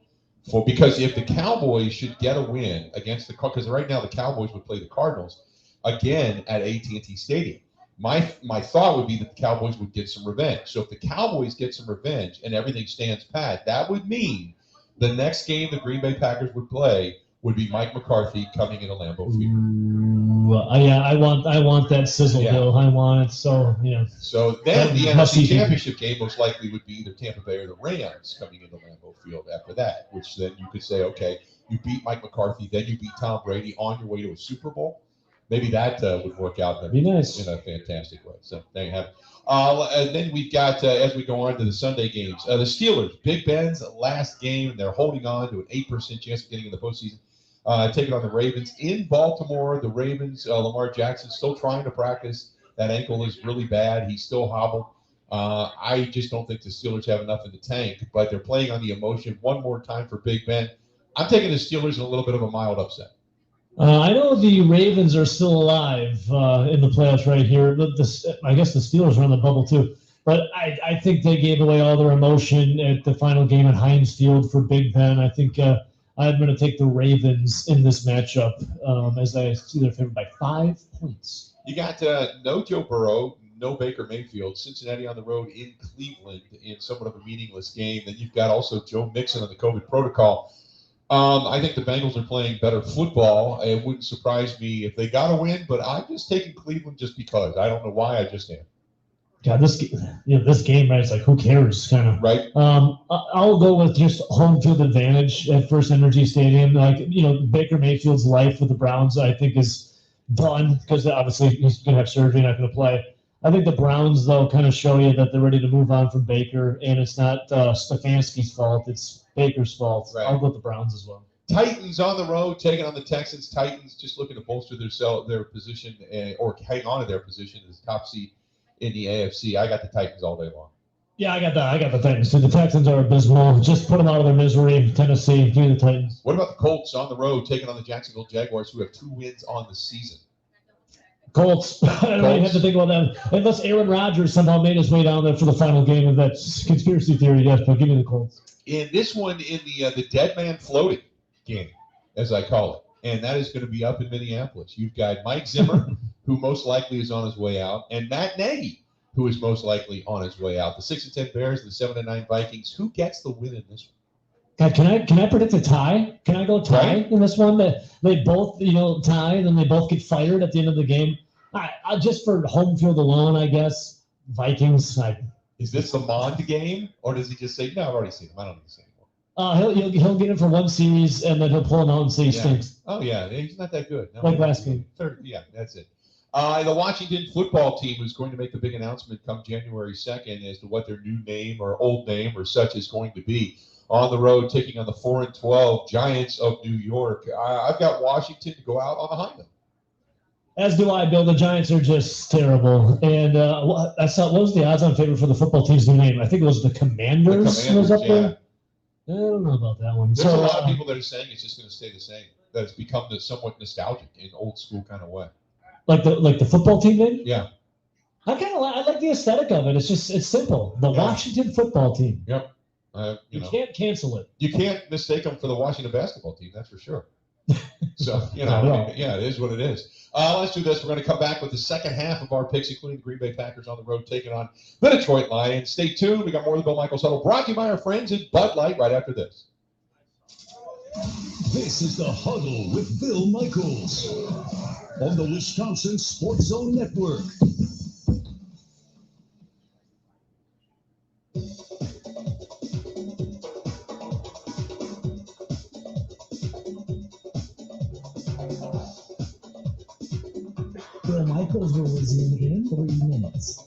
because if the Cowboys should get a win against because right now the Cowboys would play the Cardinals again at AT&T Stadium. My thought would be that the Cowboys would get some revenge. So if the Cowboys get some revenge and everything stands pat, that would mean the next game the Green Bay Packers would play would be Mike McCarthy coming into Lambeau Field. I want that sizzle, Bill. I want it. So So then the NFC Championship game most likely would be either Tampa Bay or the Rams coming into Lambeau Field after that, which then you could say, okay, you beat Mike McCarthy, then you beat Tom Brady on your way to a Super Bowl. Maybe that would work out in a fantastic way. So there you have it. And then we've got, as we go on to the Sunday games, the Steelers, Big Ben's last game, and they're holding on to an 8% chance of getting in the postseason. Taking on the Ravens in Baltimore. The Ravens, Lamar Jackson, still trying to practice. That ankle is really bad. He's still hobbled. I just don't think the Steelers have enough in the tank, but they're playing on the emotion one more time for Big Ben. I'm taking the Steelers in a little bit of a mild upset. I know the Ravens are still alive in the playoffs right here. I guess the Steelers are on the bubble too. But I think they gave away all their emotion at the final game at Heinz Field for Big Ben. I think I'm going to take the Ravens in this matchup as I see they're favored by 5 points. You got no Joe Burrow, no Baker Mayfield, Cincinnati on the road in Cleveland in somewhat of a meaningless game. Then you've got also Joe Mixon on the COVID protocol. I think the Bengals are playing better football. It wouldn't surprise me if they got a win, but I'm just taking Cleveland just because. I don't know why, I just am. God, this game, right? It's like, who cares, kind of. Right. I'll go with just home field advantage at First Energy Stadium. Baker Mayfield's life with the Browns, I think, is done because obviously he's going to have surgery, not going to play. I think the Browns, though, kind of show you that they're ready to move on from Baker, and it's not Stefanski's fault. It's Baker's fault. Right. I'll go with the Browns as well. Titans on the road, taking on the Texans. Titans just looking to bolster their position or hang on to their position as top seed in the AFC. I got the Titans all day long. Yeah, I got the Titans. The Texans are abysmal. Just put them out of their misery. Tennessee, give me the Titans. What about the Colts on the road, taking on the Jacksonville Jaguars, who have 2 wins on the season? Colts. I don't really have to think about that. Unless Aaron Rodgers somehow made his way down there for the final game of that conspiracy theory, yes, but give me the Colts. In this one, in the dead man floating game, as I call it, and that is going to be up in Minneapolis. You've got Mike Zimmer, who most likely is on his way out, and Matt Nagy, who is most likely on his way out. The 6-10 Bears, the 7-9 Vikings. Who gets the win in this one? God, can I predict a tie? Can I go tie in this one? That they both tie, and then they both get fired at the end of the game. I just for home field alone, I guess Vikings. Is this the Mond game, or does he just say, "No, I've already seen him. I don't need to see anymore"? He'll get him for one series, and then he'll pull him out and say he stinks. Oh yeah, he's not that good. No, like last game. Yeah, that's it. The Washington football team is going to make the big announcement come January 2nd as to what their new name or old name or such is going to be. On the road, taking on the 4-12 Giants of New York. I've got Washington to go out on a high note. As do I, Bill. The Giants are just terrible. And I saw, what was the odds-on favorite for the football team's new name? I think it was the Commanders. Was up there. I don't know about that one. There's a lot of people that are saying it's just going to stay the same. That it's become somewhat nostalgic in old school kind of way. Like the football team name? Yeah. I like the aesthetic of it. It's simple. The Washington football team. Yep. You can't cancel it. You can't mistake them for the Washington basketball team. That's for sure. So, it is what it is. Let's do this. We're going to come back with the second half of our picks, including the Green Bay Packers on the road, taking on the Detroit Lions. Stay tuned. We got more of the Bill Michaels Huddle brought to you by our friends at Bud Light right after this. This is the Huddle with Bill Michaels on the Wisconsin Sports Zone Network. Bill Michaels will resume in 3 minutes.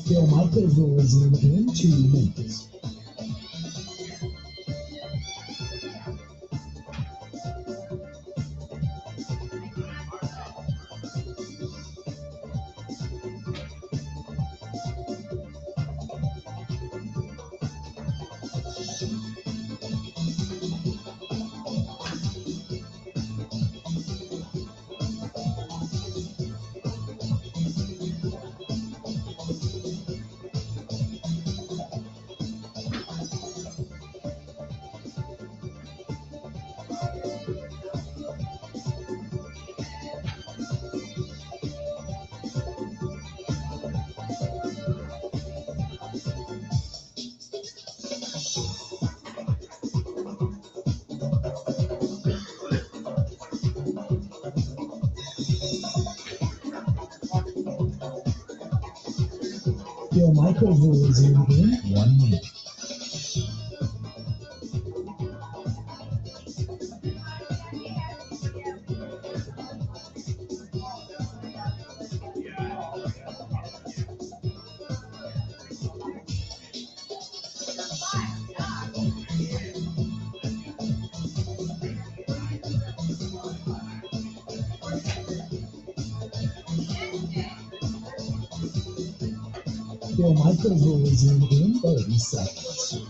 Bill Michaels will resume in 2 minutes. Bill Michaels will resume in 1 minute. Bill Michaels will resume in 30 seconds.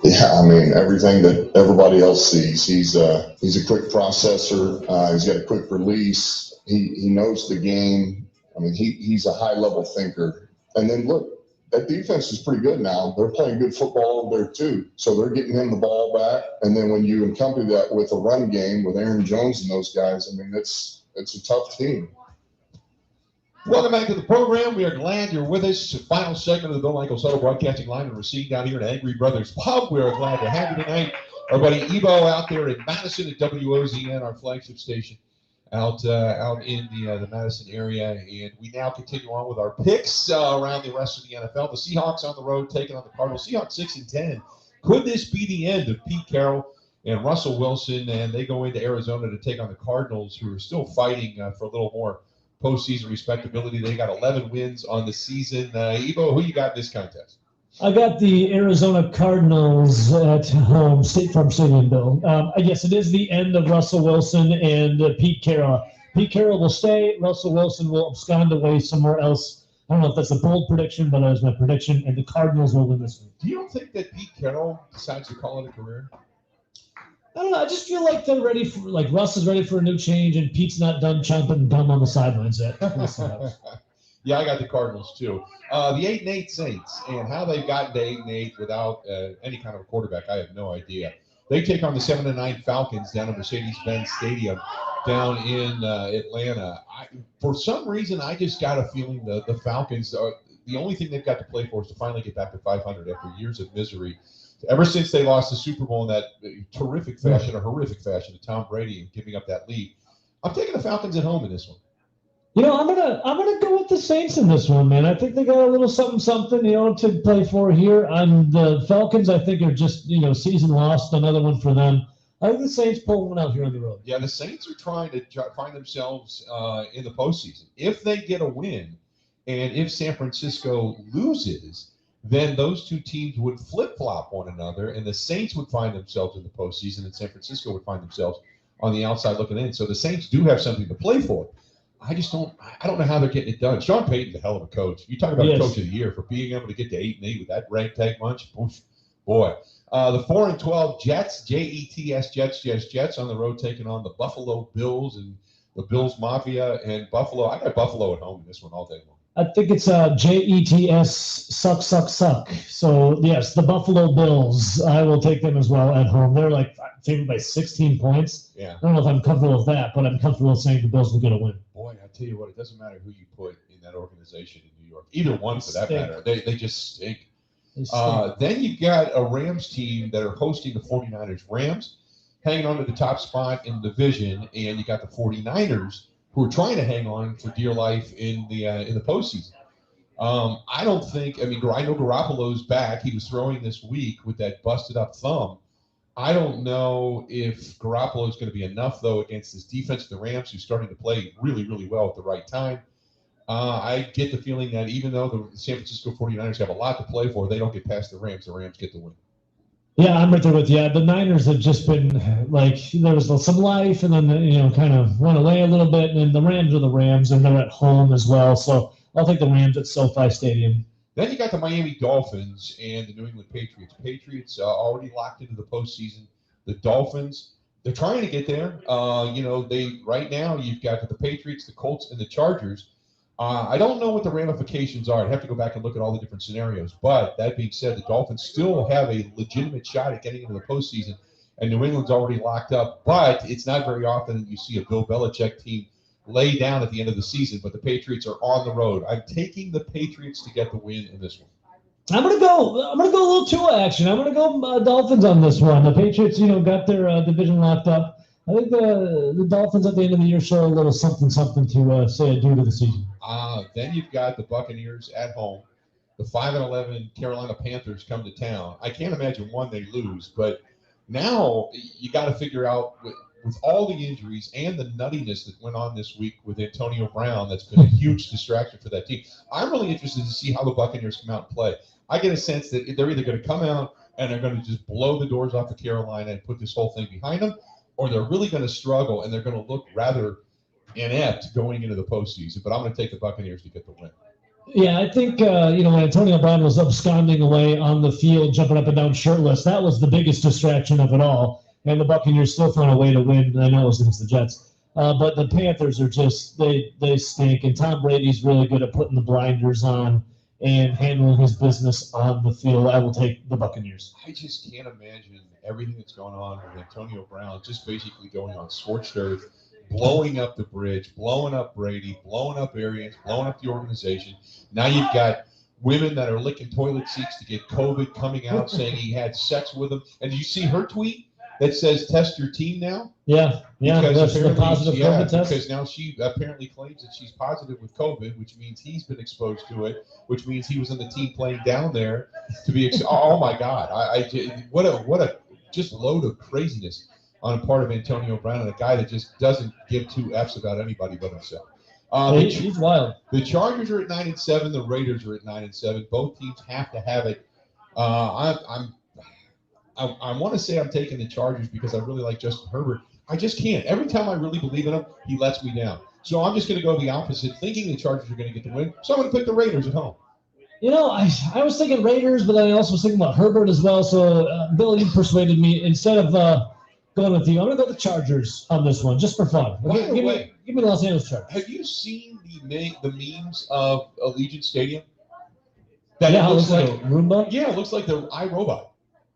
Yeah, I mean, everything that everybody else sees. He's a quick processor. He's got a quick release. He knows the game. I mean, he's a high level thinker. And then look, that defense is pretty good now. They're playing good football over there too. So they're getting him the ball back. And then when you accompany that with a run game with Aaron Jones and those guys, I mean, it's a tough team. Welcome back to the program. We are glad you're with us. The final segment of the Bill Michaels Huddle broadcasting live in Racine down here at Angry Brothers Pub. We are glad to have you tonight. Our buddy Evo out there in Madison at WOZN, our flagship station, out in the Madison area. And we now continue on with our picks around the rest of the NFL. The Seahawks on the road taking on the Cardinals. Seahawks 6-10. Could this be the end of Pete Carroll and Russell Wilson? And they go into Arizona to take on the Cardinals, who are still fighting for a little more postseason respectability. They got 11 wins on the season. Evo, who you got in this contest? I got the Arizona Cardinals at home, State Farm Stadium, Bill. Yes, it is the end of Russell Wilson and Pete Carroll. Pete Carroll will stay. Russell Wilson will abscond away somewhere else. I don't know if that's a bold prediction, but that is my prediction, and the Cardinals will win this one. Do you think that Pete Carroll decides to call it a career? I don't know. I just feel like they're ready for, like Russ is ready for a new change, and Pete's not done chomping gum on the sidelines yet. Yeah, I got the Cardinals too. The 8-8 Saints, and how they've gotten to 8-8 without any kind of a quarterback, I have no idea. They take on the 7-9 Falcons down at Mercedes-Benz Stadium down in Atlanta. For some reason, I just got a feeling the Falcons are the only thing they've got to play for is to finally get back to 500 after years of misery. Ever since they lost the Super Bowl in that terrific fashion or horrific fashion to Tom Brady and giving up that lead, I'm taking the Falcons at home in this one. You know, I'm gonna go with the Saints in this one, man. I think they got a little something, to play for here. And the Falcons, I think, are just, season lost. Another one for them. I think the Saints pull one out here on the road. Yeah, the Saints are trying to find themselves in the postseason. If they get a win, and if San Francisco loses, then those two teams would flip-flop one another, and the Saints would find themselves in the postseason, and San Francisco would find themselves on the outside looking in. So the Saints do have something to play for. I don't know how they're getting it done. Sean Payton's a hell of a coach. You talk about a coach of the year for being able to get to 8-8 with that ragtag bunch. Oof, boy. The 4-12 Jets, Jets on the road taking on the Buffalo Bills and the Bills Mafia and Buffalo. I got Buffalo at home in this one all day long. I think it's Jets suck. So, yes, the Buffalo Bills, I will take them as well at home. They're like favored by 16 points. Yeah. I don't know if I'm comfortable with that, but I'm comfortable saying the Bills will get a win. Boy, tell you what, it doesn't matter who you put in that organization in New York. Either one for that matter. They just stink. Then you've got a Rams team that are hosting the 49ers. Rams hanging on to the top spot in the division, and you got the 49ers who are trying to hang on for dear life in the postseason. I don't think, I know Garoppolo's back. He was throwing this week with that busted up thumb. I don't know if Garoppolo is going to be enough, though, against this defense of the Rams, who's starting to play really, really well at the right time. I get the feeling that even though the San Francisco 49ers have a lot to play for, they don't get past the Rams get the win. Yeah, I'm right there with you. The Niners have just been like, there was some life and then, kind of run away a little bit. And then the Rams are the Rams, and they're at home as well. So I'll take the Rams at SoFi Stadium. Then you got the Miami Dolphins and the New England Patriots. Patriots already locked into the postseason. The Dolphins, they're trying to get there. Right now you've got the Patriots, the Colts, and the Chargers. I don't know what the ramifications are. I'd have to go back and look at all the different scenarios. But that being said, the Dolphins still have a legitimate shot at getting into the postseason, and New England's already locked up. But it's not very often that you see a Bill Belichick team lay down at the end of the season. But the Patriots are on the road. I'm taking the Patriots to get the win in this one. I'm gonna go a little Tua action. I'm gonna go Dolphins on this one. The Patriots, got their division locked up. I think the Dolphins at the end of the year show a little something to say adieu to the season. Then you've got the Buccaneers at home. The 5-11 Carolina Panthers come to town. I can't imagine they lose, but now you got to figure out with all the injuries and the nuttiness that went on this week with Antonio Brown, that's been a huge distraction for that team. I'm really interested to see how the Buccaneers come out and play. I get a sense that they're either going to come out and they're going to just blow the doors off of Carolina and put this whole thing behind them, or they're really going to struggle and they're going to look rather inept going into the postseason. But I'm going to take the Buccaneers to get the win. Yeah, I think, when Antonio Brown was absconding away on the field, jumping up and down shirtless, that was the biggest distraction of it all. And the Buccaneers still found a way to win. I know it was against the Jets. But the Panthers are just, they stink. And Tom Brady's really good at putting the blinders on and handling his business on the field. I will take the Buccaneers. I just can't imagine everything that's going on with Antonio Brown just basically going on scorched earth, blowing up the bridge, blowing up Brady, blowing up Arians, blowing up the organization. Now you've got women that are licking toilet seats to get COVID coming out saying he had sex with them. And did you see her tweet that says test your team now? Yeah. Because the positive COVID test. Because now she apparently claims that she's positive with COVID, which means he's been exposed to it, which means he was on the team playing down there to be. Oh my God! What a just load of craziness on the part of Antonio Brown, and a guy that just doesn't give two F's about anybody but himself. He's wild. The Chargers are at 9-7. The Raiders are at 9-7. Both teams have to have it. I want to say I'm taking the Chargers because I really like Justin Herbert. I just can't. Every time I really believe in him, he lets me down. So I'm just going to go the opposite, thinking the Chargers are going to get the win. So I'm going to pick the Raiders at home. I was thinking Raiders, but I also was thinking about Herbert as well. So, Bill, you persuaded me. Instead of going with you, I'm going to go with the Chargers on this one, just for fun. Give me the Los Angeles Chargers. Have you seen the memes of Allegiant Stadium? It looks like a Roomba? Yeah, it looks like the iRobot.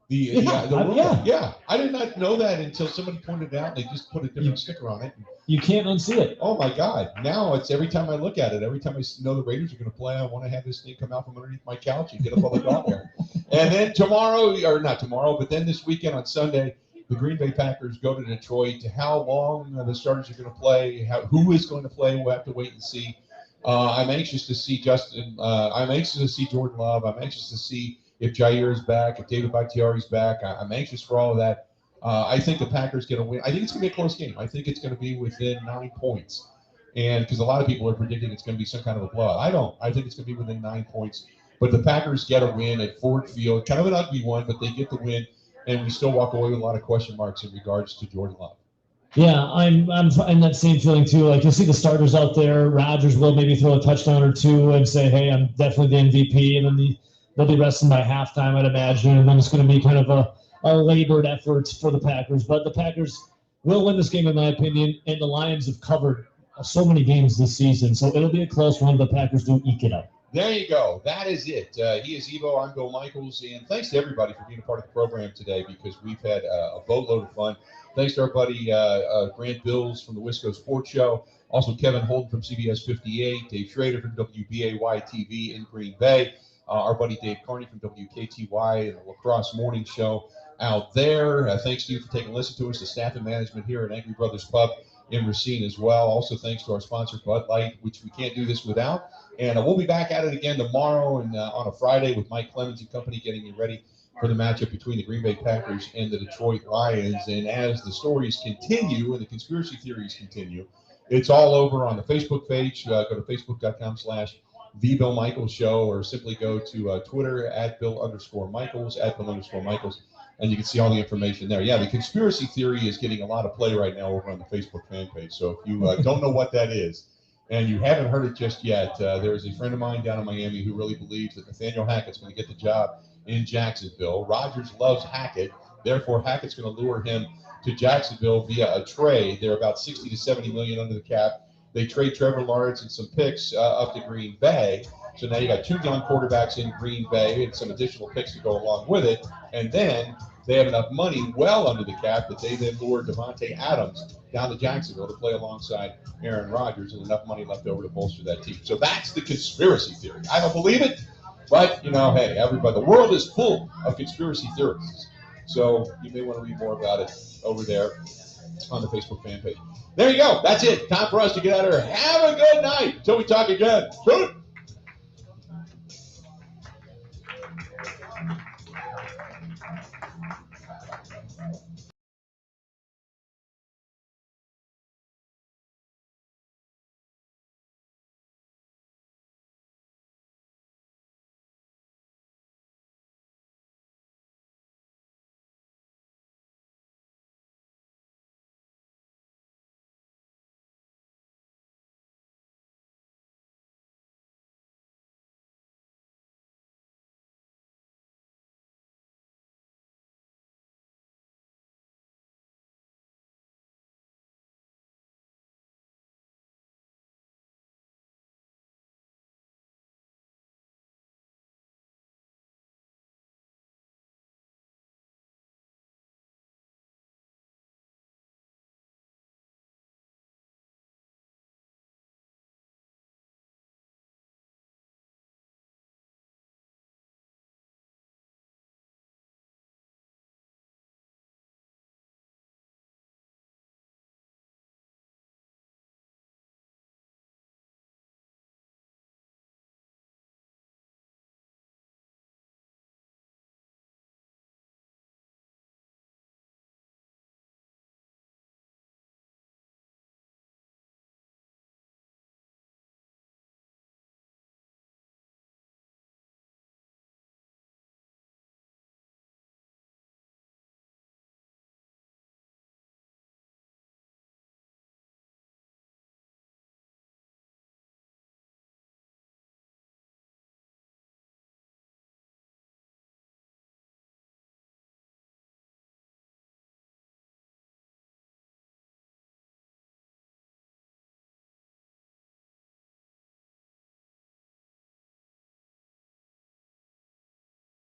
The Roomba. Yeah. I did not know that until somebody pointed it out. They just put a different sticker on it. You can't unsee it. Oh, my God. Now it's every time I look at it, every time I know the Raiders are going to play, I want to have this thing come out from underneath my couch and get up on the dog hair. And then but then this weekend on Sunday, the Green Bay Packers go to Detroit. How long the starters are going to play, who is going to play, we'll have to wait and see. I'm anxious to see Justin. I'm anxious to see Jordan Love. I'm anxious to see if Jair is back, if David Bakhtiari's back. I'm anxious for all of that. I think the Packers get a win. I think it's going to be a close game. I think it's going to be within 9 points. And because a lot of people are predicting it's going to be some kind of a blowout. I don't. I think it's going to be within 9 points. But the Packers get a win at Ford Field. Kind of an ugly one, but they get the win. And we still walk away with a lot of question marks in regards to Jordan Love. Yeah, I'm in that same feeling too. Like, you'll see the starters out there. Rodgers will maybe throw a touchdown or two and say, hey, I'm definitely the MVP. And then they'll be resting by halftime, I'd imagine. And then it's going to be kind of a labored effort for the Packers. But the Packers will win this game, in my opinion. And the Lions have covered so many games this season. So it'll be a close one. The Packers do eke it out. There you go. That is it. He is Evo. I'm Bill Michaels. And thanks to everybody for being a part of the program today because we've had a boatload of fun. Thanks to our buddy Grant Bilse from the WISCO Sports Show. Also Kevin Holden from CBS 58. Dave Schroeder from WBAY TV in Green Bay. Our buddy Dave Carney from WKTY and the Lacrosse Morning Show out there. Thanks to you for taking a listen to us, the staff and management here at Angry Brothers Pub in Racine as well. Also thanks to our sponsor Bud Light, which we can't do this without. And we'll be back at it again tomorrow and on a Friday with Mike Clemens and company getting you ready for the matchup between the Green Bay Packers and the Detroit Lions. And as the stories continue and the conspiracy theories continue, it's all over on the Facebook page. Go to facebook.com/The Bill Michaels Show, or simply go to Twitter @Bill_Michaels, @Bill_Michaels, and you can see all the information there. Yeah, the conspiracy theory is getting a lot of play right now over on the Facebook fan page. So if you don't know what that is, and you haven't heard it just yet, there's a friend of mine down in Miami who really believes that Nathaniel Hackett's going to get the job in Jacksonville. Rodgers loves Hackett. Therefore, Hackett's going to lure him to Jacksonville via a trade. They're about 60 to 70 million under the cap. They trade Trevor Lawrence and some picks up to Green Bay. So now you got 2 young quarterbacks in Green Bay and some additional picks to go along with it. And then they have enough money well under the cap that they then lure Devontae Adams down to Jacksonville to play alongside Aaron Rodgers, and enough money left over to bolster that team. So that's the conspiracy theory. I don't believe it, but, hey, everybody, the world is full of conspiracy theorists. So you may want to read more about it over there on the Facebook fan page. There you go. That's it. Time for us to get out of here. Have a good night until we talk again.